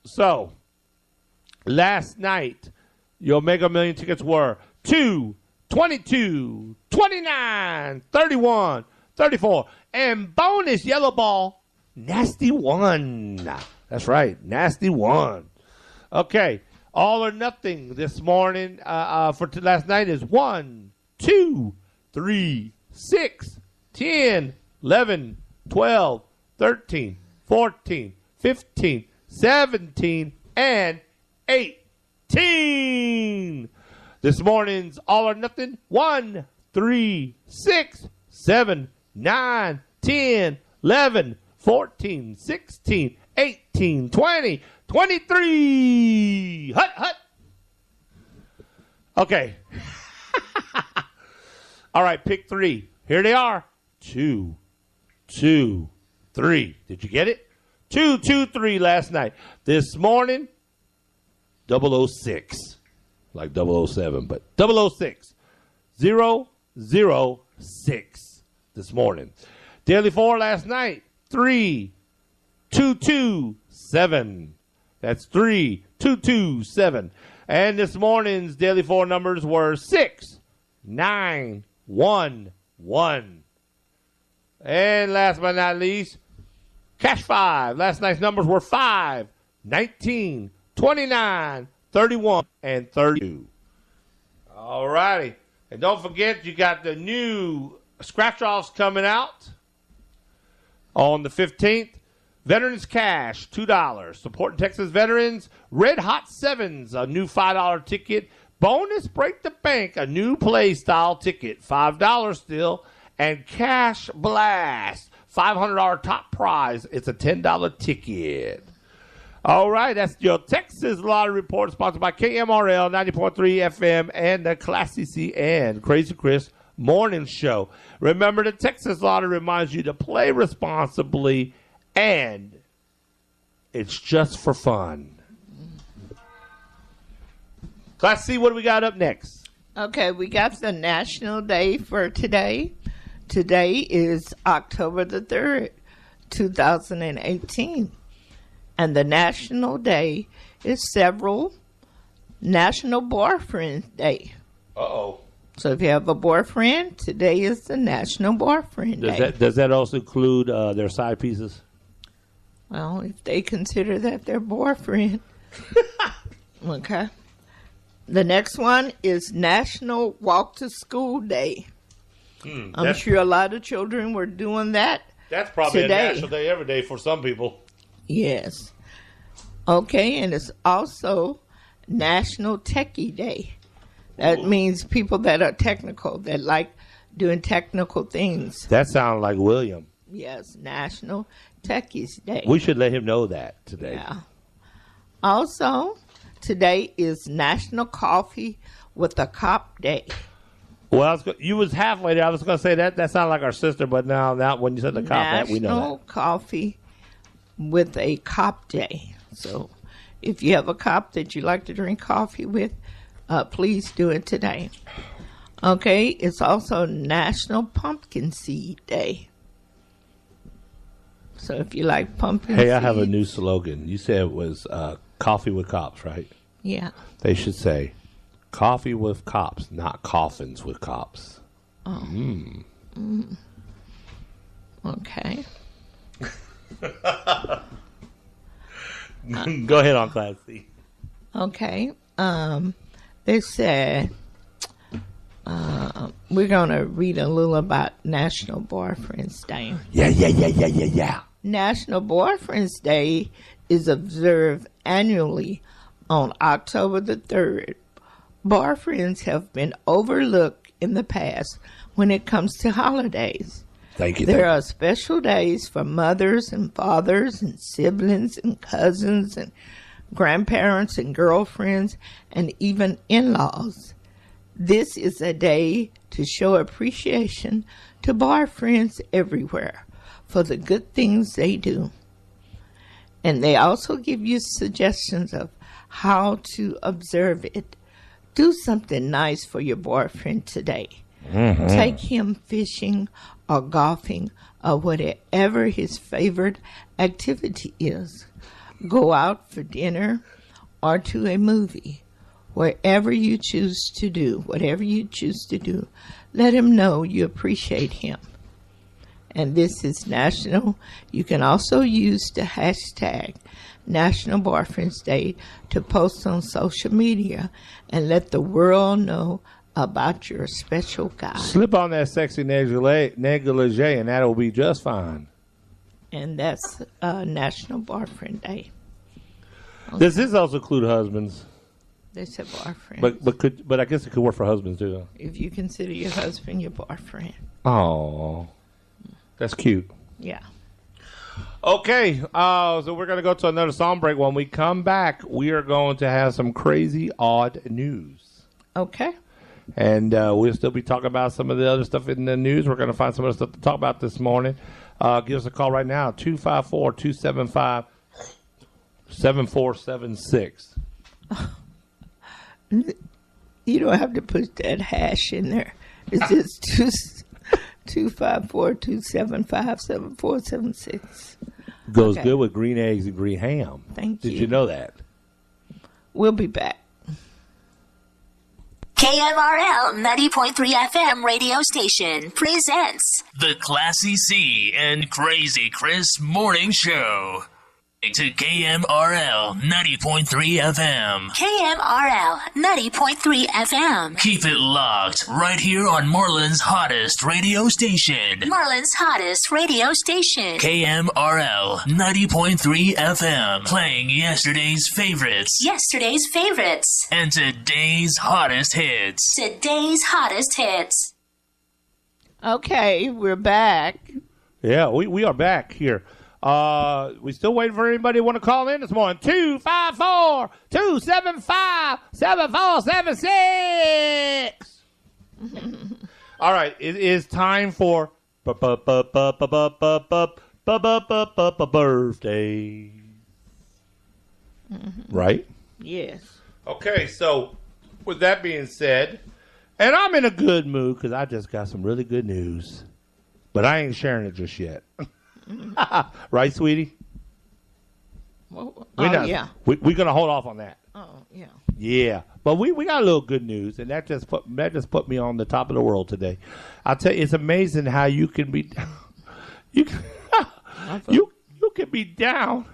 so last night your Mega Million tickets were 2, 22, 29, 31, 34, and bonus yellow ball, nasty one. That's right, nasty one. Okay. All or nothing this morning for last night is 1, 2, 3, 6, 10, 11, 12, 13, 14, 15, 17, and 18. This morning's all or nothing 1, 3, 6, 7, 9, 10, 11, 14, 16, 18, 20, 23. Hut. Okay. All right, pick 3. Here they are. 2, 2, 3. Did you get it? 2, 2, 3 last night. This morning, 006. Like 007, but 006. 006 this morning. Daily 4 last night. 3, 2, 2, 7. That's 3, 2, 2, 7. And this morning's daily 4 numbers were 6, 9, 1, 1. And last but not least, cash 5. Last night's numbers were 5, 19, 29, 31, and 32. All righty. And don't forget, you got the new scratch-offs coming out on the 15th. Veterans Cash, $2. Supporting Texas veterans. Red Hot Sevens, a new $5 ticket. Bonus Break the Bank, a new play-style ticket, $5 still. And Cash Blast, $500 top prize. It's a $10 ticket. All right, that's your Texas Lottery Report, sponsored by KMRL 90.3 FM and the Classy C and Crazy Chris Morning Show. Remember, the Texas Lottery reminds you to play responsibly, and it's just for fun. Class C, what do we got up next? Okay, we got the National Day for today. Today is October the 3rd, 2018. And the National Day is several National Boyfriend Day. Uh-oh. So if you have a boyfriend, today is the National Boyfriend Day. Does that also include their side pieces? Well, if they consider that their boyfriend. Okay. The next one is National Walk to School Day. I'm sure a lot of children were doing that. That's probably today. a national day every day for some people. Yes. Okay, and it's also National Techie Day. That means people that are technical, that like doing technical things. That sounds like William. Yes, National Techies Day. We should let him know that today. Yeah. Also, today is National Coffee with a Cup Day. Well, you was halfway there. I was going to say that sounded like our sister, but now when you said the cop, that we know National that. Coffee with a Cup Day. So, if you have a cup that you like to drink coffee with, please do it today. Okay, it's also National Pumpkin Seed Day. So if you like pumpkin seeds. Hey, I have a new slogan. You said it was coffee with cops, right? Yeah. They should say coffee with cops, not coffins with cops. Oh. Okay. Go ahead on Class C. Okay. They said we're going to read a little about National Boyfriend's Day. Yeah. National Boyfriend's Day is observed annually on October the 3rd. Boyfriends have been overlooked in the past when it comes to holidays. Thank you. There are special days for mothers and fathers and siblings and cousins and grandparents and girlfriends and even in-laws. This is a day to show appreciation to boyfriends everywhere for the good things they do. And they also give you suggestions of how to observe it. Do something nice for your boyfriend today. Mm-hmm. Take him fishing or golfing or whatever his favorite activity is. Go out for dinner or to a movie. Whatever you choose to do, let him know you appreciate him. And this is national. You can also use the hashtag National Boyfriend's Day to post on social media and let the world know about your special guy. Slip on that sexy negligee and that'll be just fine. And that's National Boyfriend Day. Okay. Does this also include husbands? They said boyfriend. But I guess it could work for husbands too, though. If you consider your husband your boyfriend. Oh, that's cute. Yeah. Okay, so we're going to go to another song break. When we come back, we are going to have some crazy, odd news. Okay. And we'll still be talking about some of the other stuff in the news. We're going to find some other stuff to talk about this morning. Give us a call right now, 254-275-7476. You don't have to put that hash in there. It's just 254-275-7476. Goes good with green eggs and green ham. Thank you. Did you know that? We'll be back. KMRL 90.3 FM radio station presents The Classy C and Crazy Chris Morning Show. To KMRL 90.3 FM. KMRL 90.3 FM. Keep it locked right here on Marlin's hottest radio station. Marlin's hottest radio station. KMRL 90.3 FM. Playing yesterday's favorites. Yesterday's favorites. And today's hottest hits. Today's hottest hits. Okay, we're back. Yeah, we are back here. We still waiting for anybody who want to call in this morning. 254-275-7476. All right, it is time for birthday. Right? Yes. Okay, so with that being said, and I'm in a good mood because I just got some really good news, but I ain't sharing it just yet. Right, sweetie? Well, Yeah. We're going to hold off on that. Oh, yeah. Yeah. But we got a little good news, and that just put me on the top of the world today. I'll tell you, it's amazing how you can be you can be down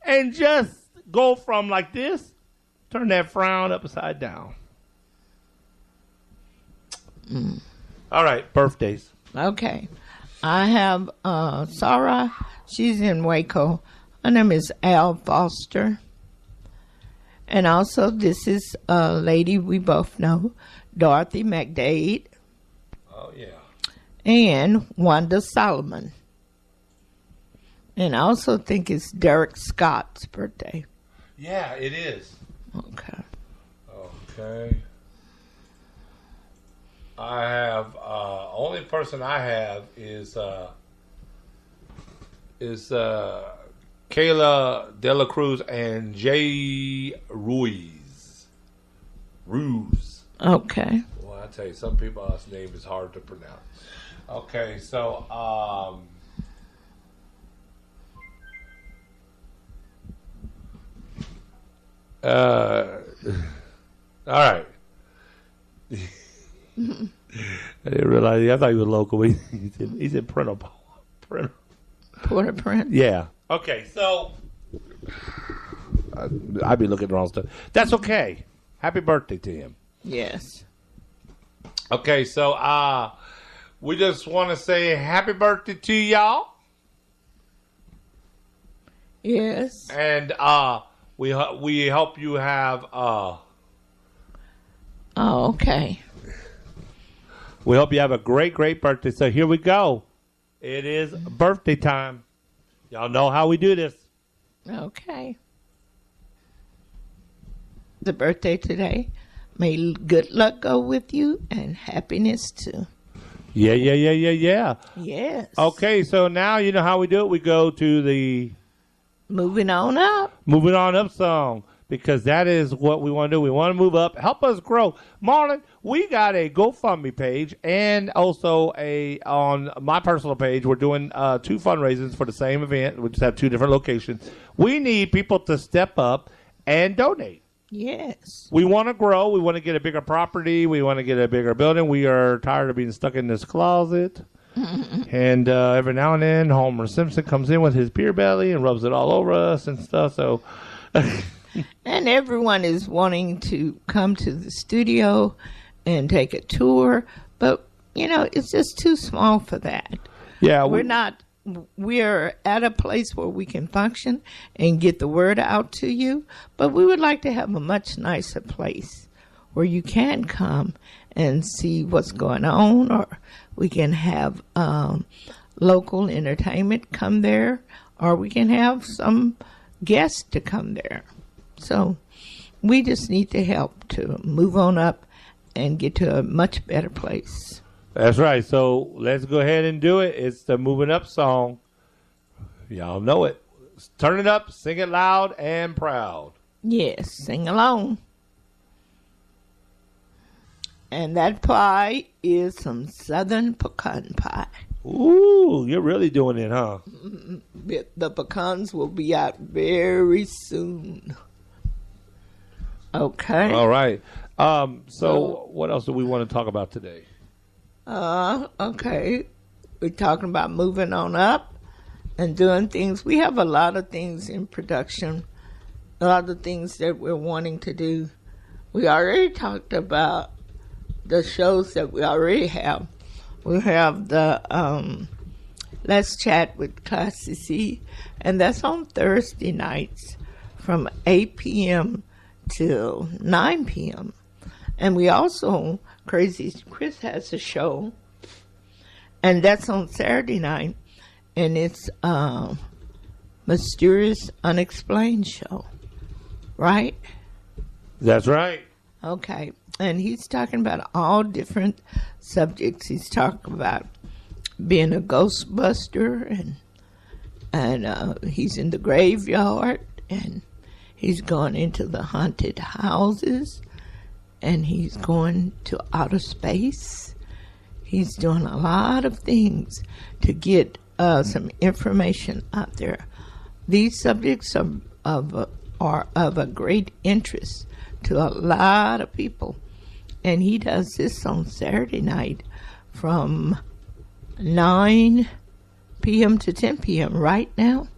and just go from like this, turn that frown upside down. All right, birthdays. Okay. I have Sarah. She's in Waco. Her name is Al Foster. And also, this is a lady we both know, Dorothy McDade. Oh, yeah. And Wanda Solomon. And I also think it's Derek Scott's birthday. Yeah, it is. Okay. Okay. I have only person I have is Kayla De La Cruz and Jay Ruiz. Okay. Well, I tell you, some people's name is hard to pronounce. Okay, so all right. I didn't realize. I thought he was local. He's in Port-au-Prince. Yeah. Okay, so I'd be looking at the wrong stuff. That's okay. Happy birthday to him. Yes. Okay, so we just want to say happy birthday to y'all. Yes. And we hope you have. Oh, okay. We hope you have a great birthday. So here we go. It is birthday time. Y'all know how we do this. Okay. The birthday today. May good luck go with you and happiness too. Yeah. Yes. Okay, so now you know how we do it. We go to the Moving on up song. Because that is what we want to do. We want to move up. Help us grow. Marlin, we got a GoFundMe page and also on my personal page, we're doing 2 fundraisers for the same event. We just have 2 different locations. We need people to step up and donate. Yes. We want to grow. We want to get a bigger property. We want to get a bigger building. We are tired of being stuck in this closet. And every now and then, Homer Simpson comes in with his beer belly and rubs it all over us and stuff. So... And everyone is wanting to come to the studio and take a tour, but it's just too small for that. Yeah, we're at a place where we can function and get the word out to you, but we would like to have a much nicer place where you can come and see what's going on, or we can have local entertainment come there, or we can have some guests to come there. So we just need the help to move on up and get to a much better place. That's right. So let's go ahead and do it. It's the Moving Up song. Y'all know it. Turn it up, sing it loud and proud. Yes, sing along. And that pie is some Southern pecan pie. Ooh, you're really doing it, huh? The pecans will be out very soon. Okay. All right. So what else do we want to talk about today? Okay. We're talking about moving on up. and doing things. We have a lot of things in production, a lot of things that we're wanting to do. We already talked about the shows that we already have. We have the Let's Chat with Classy C, and that's on Thursday nights from 8 p.m. till 9 p.m. And we also, Crazy Chris has a show, and that's on Saturday night, and it's Mysterious Unexplained Show, right? That's right. Okay, and he's talking about all different subjects. He's talking about being a ghostbuster, and he's in the graveyard, and he's gone into the haunted houses, and he's going to outer space. He's doing a lot of things to get some information out there. These subjects are of a great interest to a lot of people, and he does this on Saturday night from 9 p.m. to 10 p.m. right now.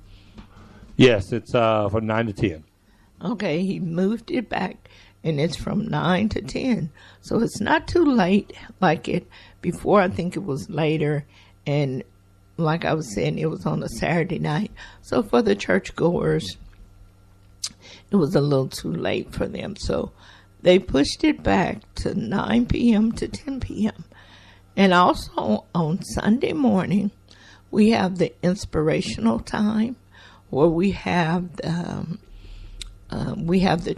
Yes, it's from 9 to 10. Okay, he moved it back, and it's from 9 to 10. So it's not too late like it before. I think it was later, and like I was saying, it was on a Saturday night. So for the churchgoers, it was a little too late for them. So they pushed it back to 9 p.m. to 10 p.m. And also on Sunday morning, we have the inspirational time where we have the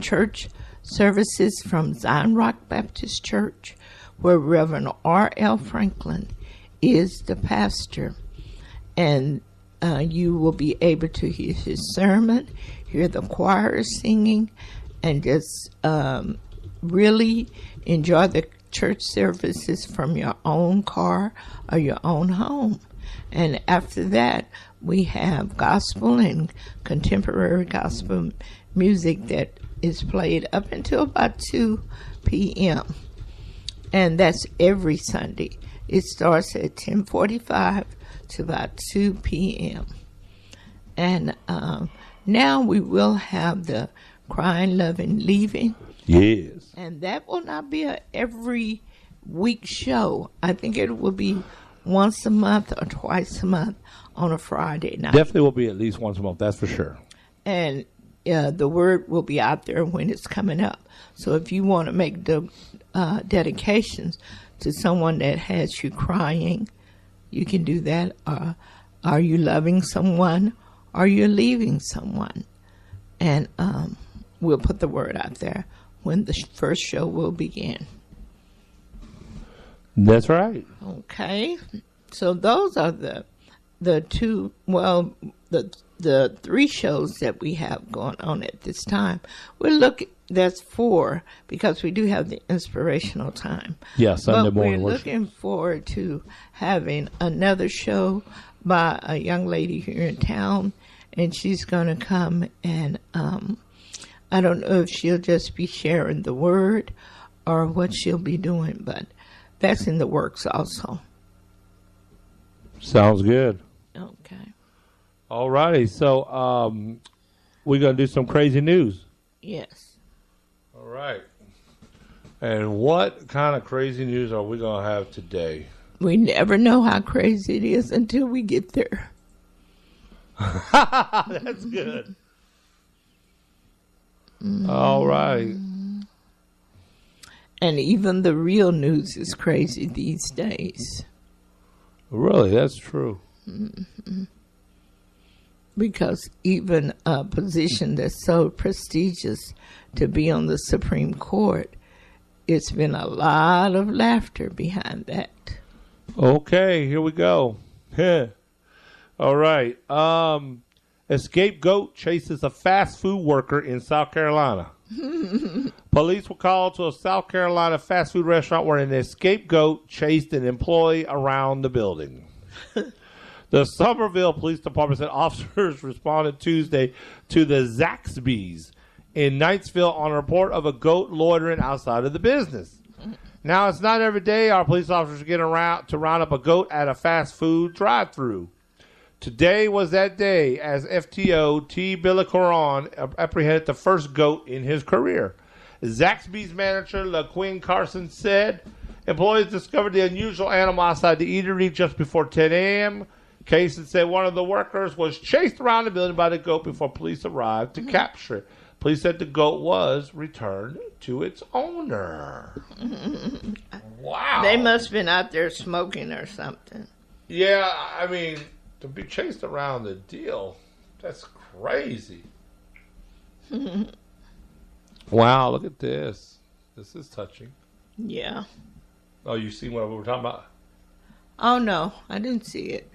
church services from Zion Rock Baptist Church, where Reverend R.L. Franklin is the pastor. And you will be able to hear his sermon, hear the choir singing, and just really enjoy the church services from your own car or your own home. And after that, we have gospel and contemporary gospel music that is played up until about 2 p.m. And that's every Sunday. It starts at 10:45 to about 2 p.m. And now we will have the Crying, Loving, Leaving. Yes. And that will not be a every week show. I think it will be once a month or twice a month on a Friday night. Definitely will be at least once a month, that's for sure. And the word will be out there when it's coming up. So if you want to make the dedications to someone that has you crying, you can do that. Are you loving someone? Are you leaving someone? And we'll put the word out there when the first show will begin. That's right. Okay. So those are the two, well, the three shows that we have going on at this time. That's 4 because we do have the inspirational time. Yeah, Sunday morning we're worship. looking forward to having another show by a young lady here in town, and she's going to come and I don't know if she'll just be sharing the word or what she'll be doing, but that's in the works also. Sounds good. Okay. All righty. So we're going to do some crazy news. Yes. All right. And what kind of crazy news are we going to have today? We never know how crazy it is until we get there. That's good. All right. And even the real news is crazy these days. Really, that's true. Because even a position that's so prestigious to be on the Supreme Court, it's been a lot of laughter behind that. Okay, here we go. All right. A scapegoat chases a fast food worker in South Carolina. Police were called to a South Carolina fast food restaurant where an scapegoat chased an employee around the building. The Somerville Police Department said officers responded Tuesday to the Zaxby's in Knightsville on a report of a goat loitering outside of the business. Now, it's not every day our police officers get around to round up a goat at a fast food drive-thru. Today was that day as FTO T. Billicoron apprehended the first goat in his career. Zaxby's manager, LaQuinn Carson, said employees discovered the unusual animal outside the eatery just before 10 a.m. Kaysen said one of the workers was chased around the building by the goat before police arrived to capture it. Police said the goat was returned to its owner. Wow. They must have been out there smoking or something. Yeah, I mean, to be chased around the deal, that's crazy. Wow, look at this. This is touching. Yeah. Oh, you see what we were talking about? Oh, no, I didn't see it.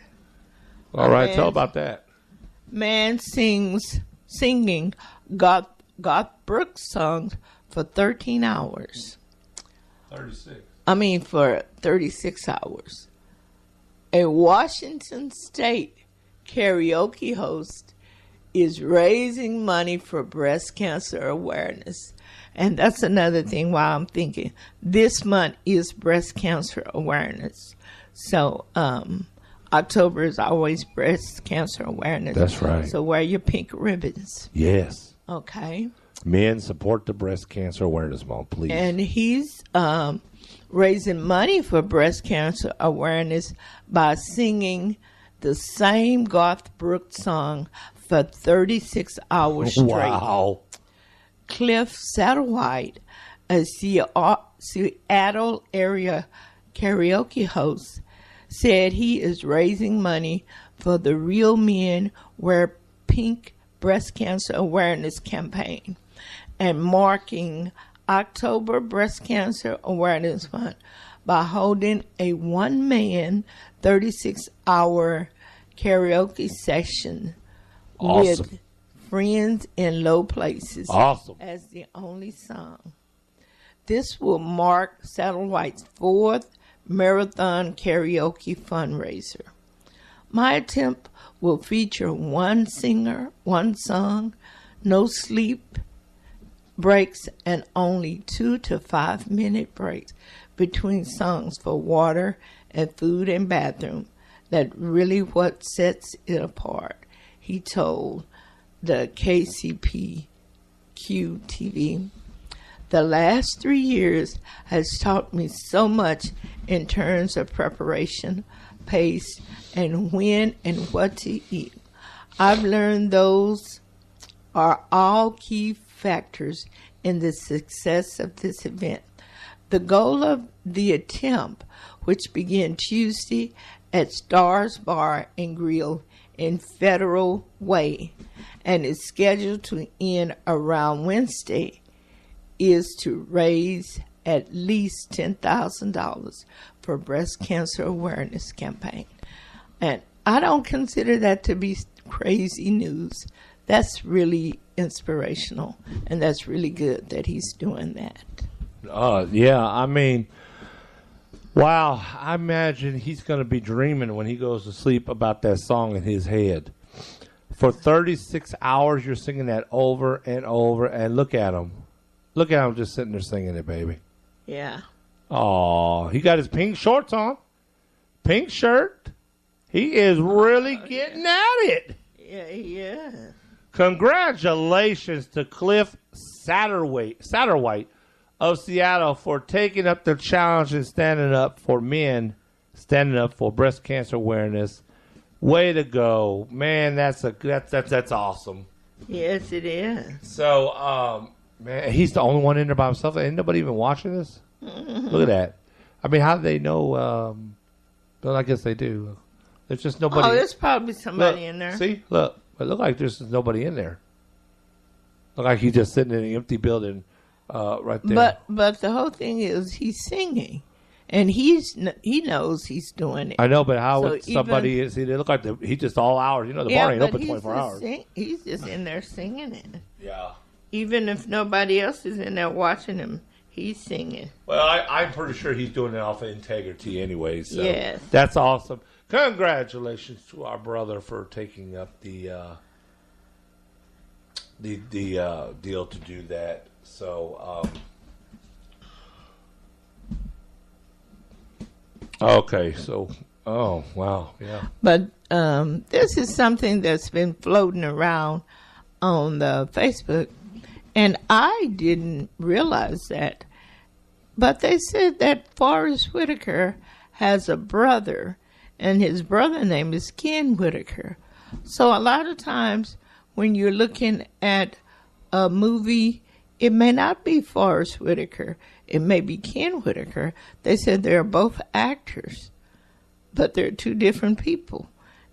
All right, tell about that. Man singing Garth Brooks songs for 13 hours. 36. For 36 hours. A Washington State karaoke host is raising money for breast cancer awareness. And that's another thing why I'm thinking this month is breast cancer awareness. So, October is always breast cancer awareness. That's right. So wear your pink ribbons. Yes. Okay. Men, support the breast cancer awareness month, please. And he's raising money for breast cancer awareness by singing the same Garth Brooks song for 36 hours straight. Wow. Cliff Satterwhite, a Seattle area karaoke host, said he is raising money for the Real Men Wear Pink Breast Cancer Awareness campaign and marking October Breast Cancer Awareness Month by holding a one-man 36-hour karaoke session with friends in low places as the only song. This will mark Satterwhite's fourth marathon karaoke fundraiser. My attempt will feature one singer, one song, no sleep breaks, and only 2 to 5 minute breaks between songs for water and food and bathroom. That really what sets it apart, he told the KCPQ TV. The last 3 years has taught me so much in terms of preparation, pace, and when and what to eat. I've learned those are all key factors in the success of this event. The goal of the attempt, which began Tuesday at Stars Bar and Grill in Federal Way and is scheduled to end around Wednesday, is to raise at least $10,000 for breast cancer awareness campaign. And I don't consider that to be crazy news. That's really inspirational, and that's really good that he's doing that. Yeah, I mean, wow, I imagine he's going to be dreaming when he goes to sleep about that song in his head. For 36 hours, you're singing that over and over, and look at him. Look at him just sitting there singing it, baby. Yeah. Oh, he got his pink shorts on, pink shirt. He is really getting at it. Yeah. Congratulations to Cliff Satterwhite of Seattle for taking up the challenge and standing up for men, standing up for breast cancer awareness. Way to go, man! That's awesome. Yes, it is. So, man, he's the only one in there by himself. Ain't nobody even watching this. Mm-hmm. Look at that. I mean, how do they know? Well, I guess they do. There's just nobody. Oh, there's probably somebody in there. See, look. It looked like there's nobody in there. Look like he's just sitting in an empty building right there. But the whole thing is he's singing, and he knows he's doing it. I know, but how would somebody see? They look like he just all hours. You know, the bar ain't open 24 hours. He's just in there singing it. Yeah. Even if nobody else is in there watching him, he's singing. Well, I'm pretty sure he's doing it off of integrity anyway. So yes. That's awesome. Congratulations to our brother for taking up the deal to do that. So, okay. So Oh, wow. Yeah. But this is something that's been floating around on the Facebook, and I didn't realize that. But they said that Forrest Whitaker has a brother, and his brother name is Ken Whitaker. So a lot of times when you're looking at a movie, it may not be Forrest Whitaker. It may be Ken Whitaker. They said they're both actors, but they're two different people.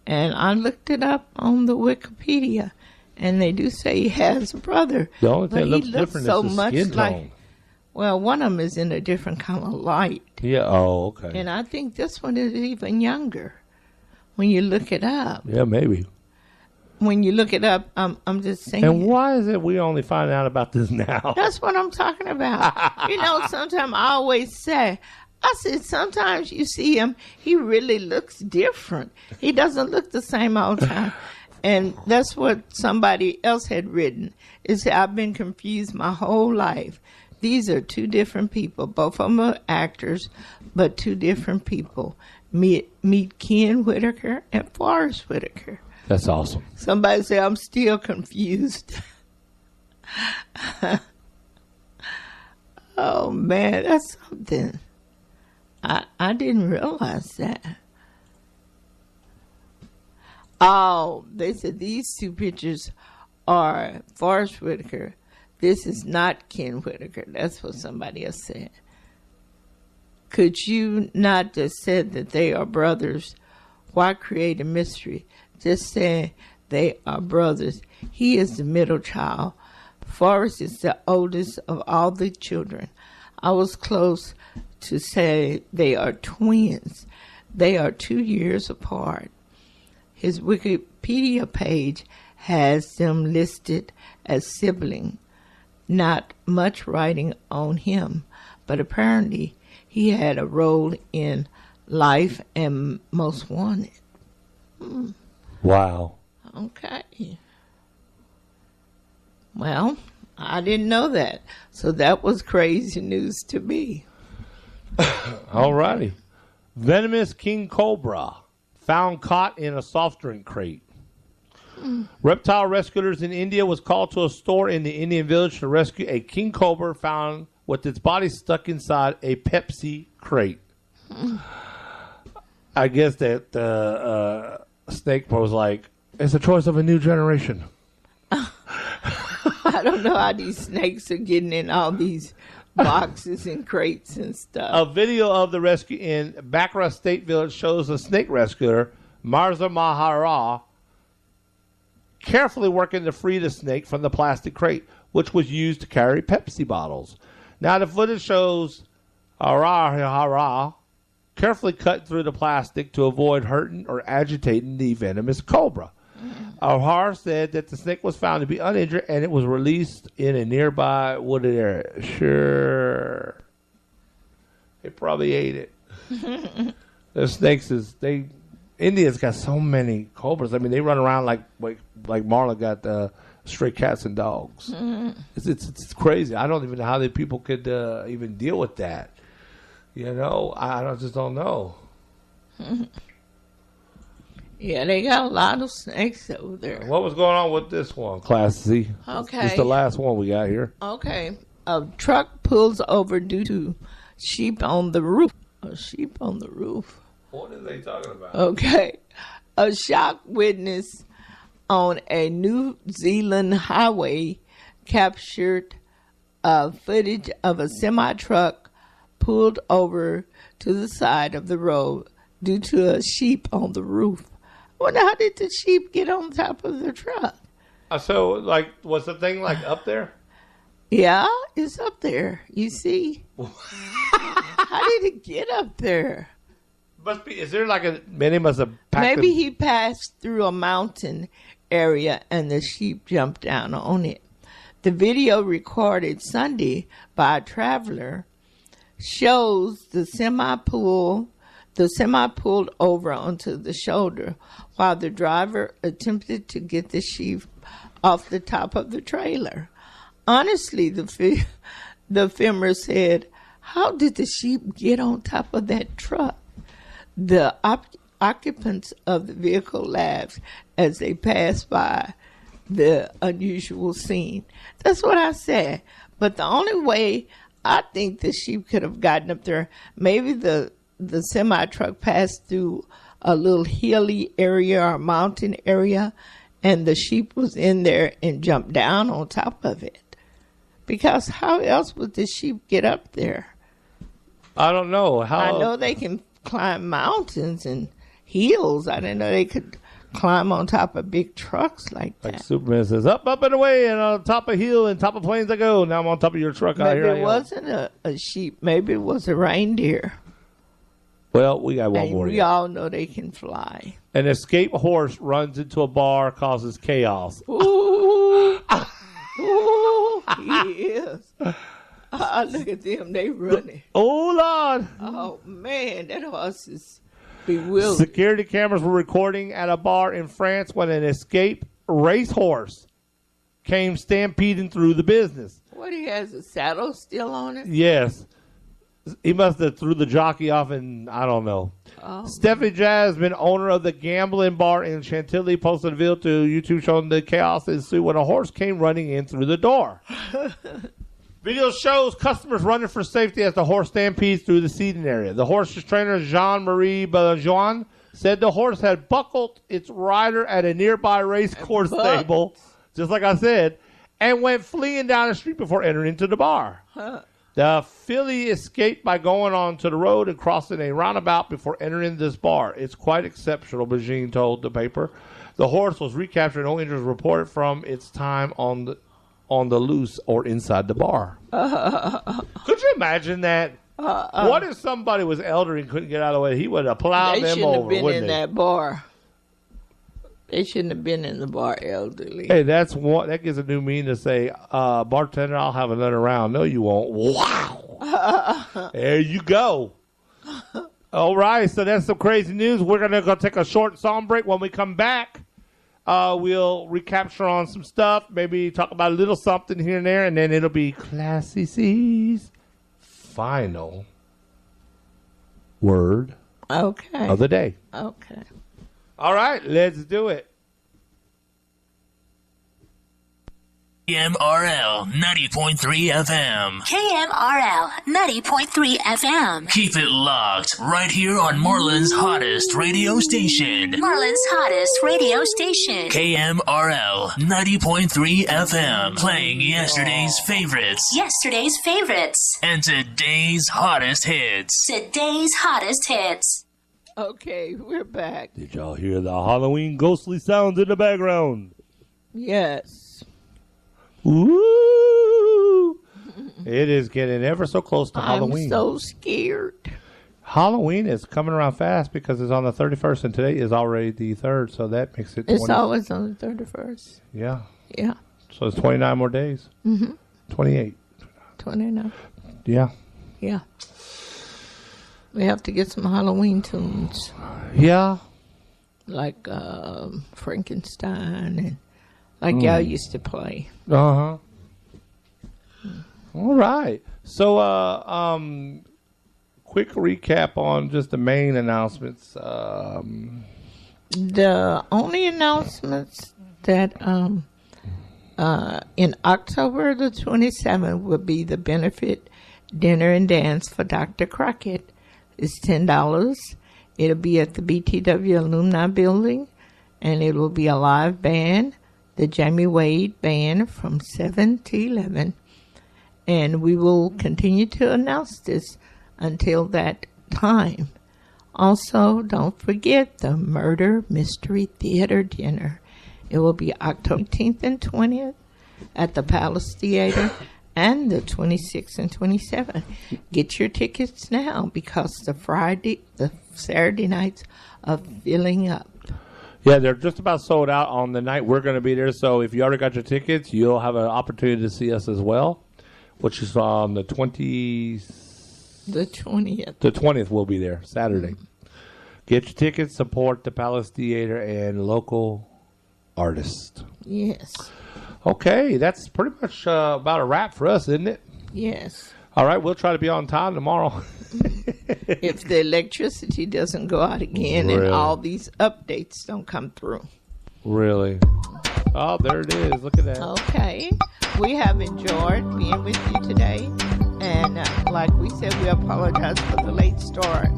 And I looked it up on the Wikipedia, and they do say he has a brother. The only thing but that looks he looks different so is the much skin like, tone. well, one of them is in a different kind of light. Yeah. Oh, okay. And I think this one is even younger when you look it up. Yeah, maybe. When you look it up, I'm just saying. And why is it we only find out about this now? That's what I'm talking about. You know, sometimes I always say, I said, sometimes you see him, he really looks different. He doesn't look the same all the time. And that's what somebody else had written. It said, I've been confused my whole life. These are two different people. Both of them are actors, but two different people. Meet Ken Whitaker and Forrest Whitaker. That's awesome. Somebody say, I'm still confused. Oh, man, that's something. I didn't realize that. Oh, they said these two pictures are Forrest Whitaker. This is not Ken Whitaker. That's what somebody else said. Could you not just say that they are brothers? Why create a mystery? Just say they are brothers. He is the middle child. Forrest is the oldest of all the children. I was close to say they are twins. They are 2 years apart. His Wikipedia page has them listed as siblings. Not much writing on him, but apparently he had a role in Life and Most Wanted. Wow. Okay. Well, I didn't know that. So that was crazy news to me. All righty. Venomous king cobra found caught in a soft drink crate. Reptile rescuers in India was called to a store in the Indian village to rescue a king cobra found with its body stuck inside a Pepsi crate. I guess that snake was like, it's a choice of a new generation. I don't know how these snakes are getting in all these boxes and crates and stuff. A video of the rescue in Bakra State Village shows a snake rescuer, Marza Mahara, carefully working to free the snake from the plastic crate, which was used to carry Pepsi bottles. Now the footage shows Hara carefully cut through the plastic to avoid hurting or agitating the venomous cobra. Ahar said that the snake was found to be uninjured and it was released in a nearby wooded area. Sure. They probably ate it. The snakes India's got so many cobras. I mean, they run around like Marlin got stray cats and dogs. It's crazy. I don't even know how the people could even deal with that. You know, I just don't know. Yeah, they got a lot of snakes over there. What was going on with this one, Class C? Okay. It's the last one we got here. Okay. A truck pulls over due to sheep on the roof. A sheep on the roof. What are they talking about? Okay. A shocked witness on a New Zealand highway captured footage of a semi-truck pulled over to the side of the road due to a sheep on the roof. I wonder, how did the sheep get on top of the truck? So, was the thing, up there? Yeah, it's up there. You see? How did it get up there? Must be. Is there many must have packed Maybe he passed through a mountain area and the sheep jumped down on it. The video recorded Sunday by a traveler shows the semi pulled over onto the shoulder while the driver attempted to get the sheep off the top of the trailer. Honestly, the filmer said, how did the sheep get on top of that truck? The occupants of the vehicle laughs as they pass by the unusual scene. That's what I said. But the only way I think the sheep could have gotten up there, maybe the semi-truck passed through a little hilly area or mountain area, and the sheep was in there and jumped down on top of it. Because how else would the sheep get up there? I don't know. I know they can climb mountains and hills. I didn't know they could climb on top of big trucks like that. Like Superman says, up and away, and on top of hill and top of plains I go. Now I'm on top of your truck. Maybe it wasn't a sheep. Maybe it was a reindeer. Well, we got one more. We all know they can fly. An escaped horse runs into a bar, causes chaos. Ooh. Ooh, he is. Look at them. They running. Oh, Lord. Oh, man. That horse is bewildered. Security cameras were recording at a bar in France when an escaped racehorse came stampeding through the business. What, he has a saddle still on it? Yes. He must have threw the jockey off, and I don't know. Oh. Stephanie Jasmine, owner of the gambling bar in Chantilly, posted a video to YouTube showing the chaos that ensued when a horse came running in through the door. Video shows customers running for safety as the horse stampedes through the seating area. The horse's trainer, Jean-Marie Bellejoin, said the horse had buckled its rider at a nearby race course stable, just like I said, and went fleeing down the street before entering into the bar. The filly escaped by going onto the road and crossing a roundabout before entering this bar. It's quite exceptional, Beijing told the paper. The horse was recaptured. No injuries reported from its time on the loose or inside the bar. Could you imagine that? What if somebody was elderly and couldn't get out of the way? He would have plowed them over, They shouldn't have been in he? that bar. They shouldn't have been in the bar elderly. Hey, that gives a new meaning to say, bartender, I'll have another round. No, you won't. Wow. There you go. All right, so that's some crazy news. We're going to go take a short song break. When we come back, we'll recapture on some stuff, maybe talk about a little something here and there, and then it'll be Classy C's final word of the day. Okay. All right, let's do it. KMRL 90.3 FM. KMRL 90.3 FM. Keep it locked right here on Marlin's hottest radio station. Marlin's hottest radio station. KMRL 90.3 FM. Playing yesterday's favorites Yesterday's favorites. and today's hottest hits. Today's hottest hits. Okay, we're back. Did y'all hear the Halloween ghostly sounds in the background? Yes. Ooh. It is getting ever so close to Halloween. I'm so scared. Halloween is coming around fast because it's on the 31st, and today is already the 3rd, so that makes it 20. It's always on the 31st. Yeah. Yeah. So it's 29 more days. Mm-hmm. 28. 29. Yeah. Yeah. We have to get some Halloween tunes. Yeah. Like Frankenstein and like y'all used to play. Uh-huh. All right. So, quick recap on just the main announcements. The only announcements that in October the 27th will be the benefit dinner and dance for Dr. Crockett. It's $10. It'll be at the BTW Alumni Building, and it will be a live band, the Jamie Wade Band, from 7 to 11. And we will continue to announce this until that time. Also, don't forget the Murder Mystery Theater Dinner. It will be October 18th and 20th at the Palace Theater, and the 26th and 27th. Get your tickets now because the Saturday nights are filling up. Yeah, they're just about sold out on the night we're going to be there. So if you already got your tickets, you'll have an opportunity to see us as well, which is on the 20th. The 20th. The 20th we'll be there, Saturday. Get your tickets, support the Palace Theater and local artists. Yes. Okay, that's pretty much about a wrap for us, isn't it? Yes. All right, we'll try to be on time tomorrow. If the electricity doesn't go out again Really? and all these updates don't come through. Really? Oh, there it is. Look at that. Okay. We have enjoyed being with you today. And like we said, we apologize for the late start.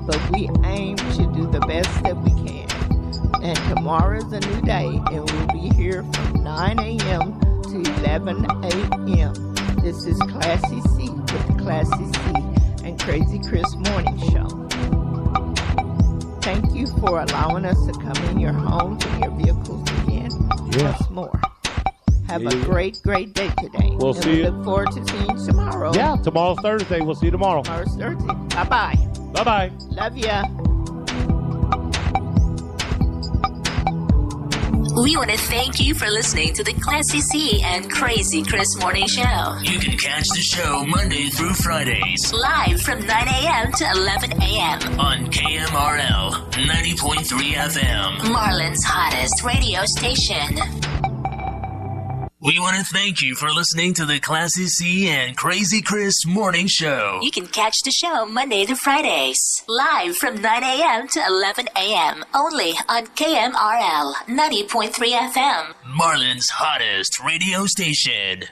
But we aim to do the best that we can. And tomorrow is a new day. And we'll be here from 9 a.m. to 11 a.m. This is Classy C with the Classy C and Crazy Chris Morning Show. Thank you for allowing us to come in your homes and your vehicles again. Yeah. Once more. Have a great, great day today. We'll and see we you. look forward to seeing you tomorrow. Yeah, tomorrow's Thursday. We'll see you tomorrow. Tomorrow's Thursday. Bye-bye. Bye-bye. Love ya. We want to thank you for listening to the Classy C and Crazy Chris Morning Show. You can catch the show Monday through Fridays Live from 9 a.m. to 11 a.m. on KMRL 90.3 FM. Marlin's hottest radio station. We want to thank you for listening to the Classy C and Crazy Chris Morning Show. You can catch the show Monday to Fridays. Live from 9 a.m. to 11 a.m. Only on KMRL 90.3 FM. Marlin's hottest radio station.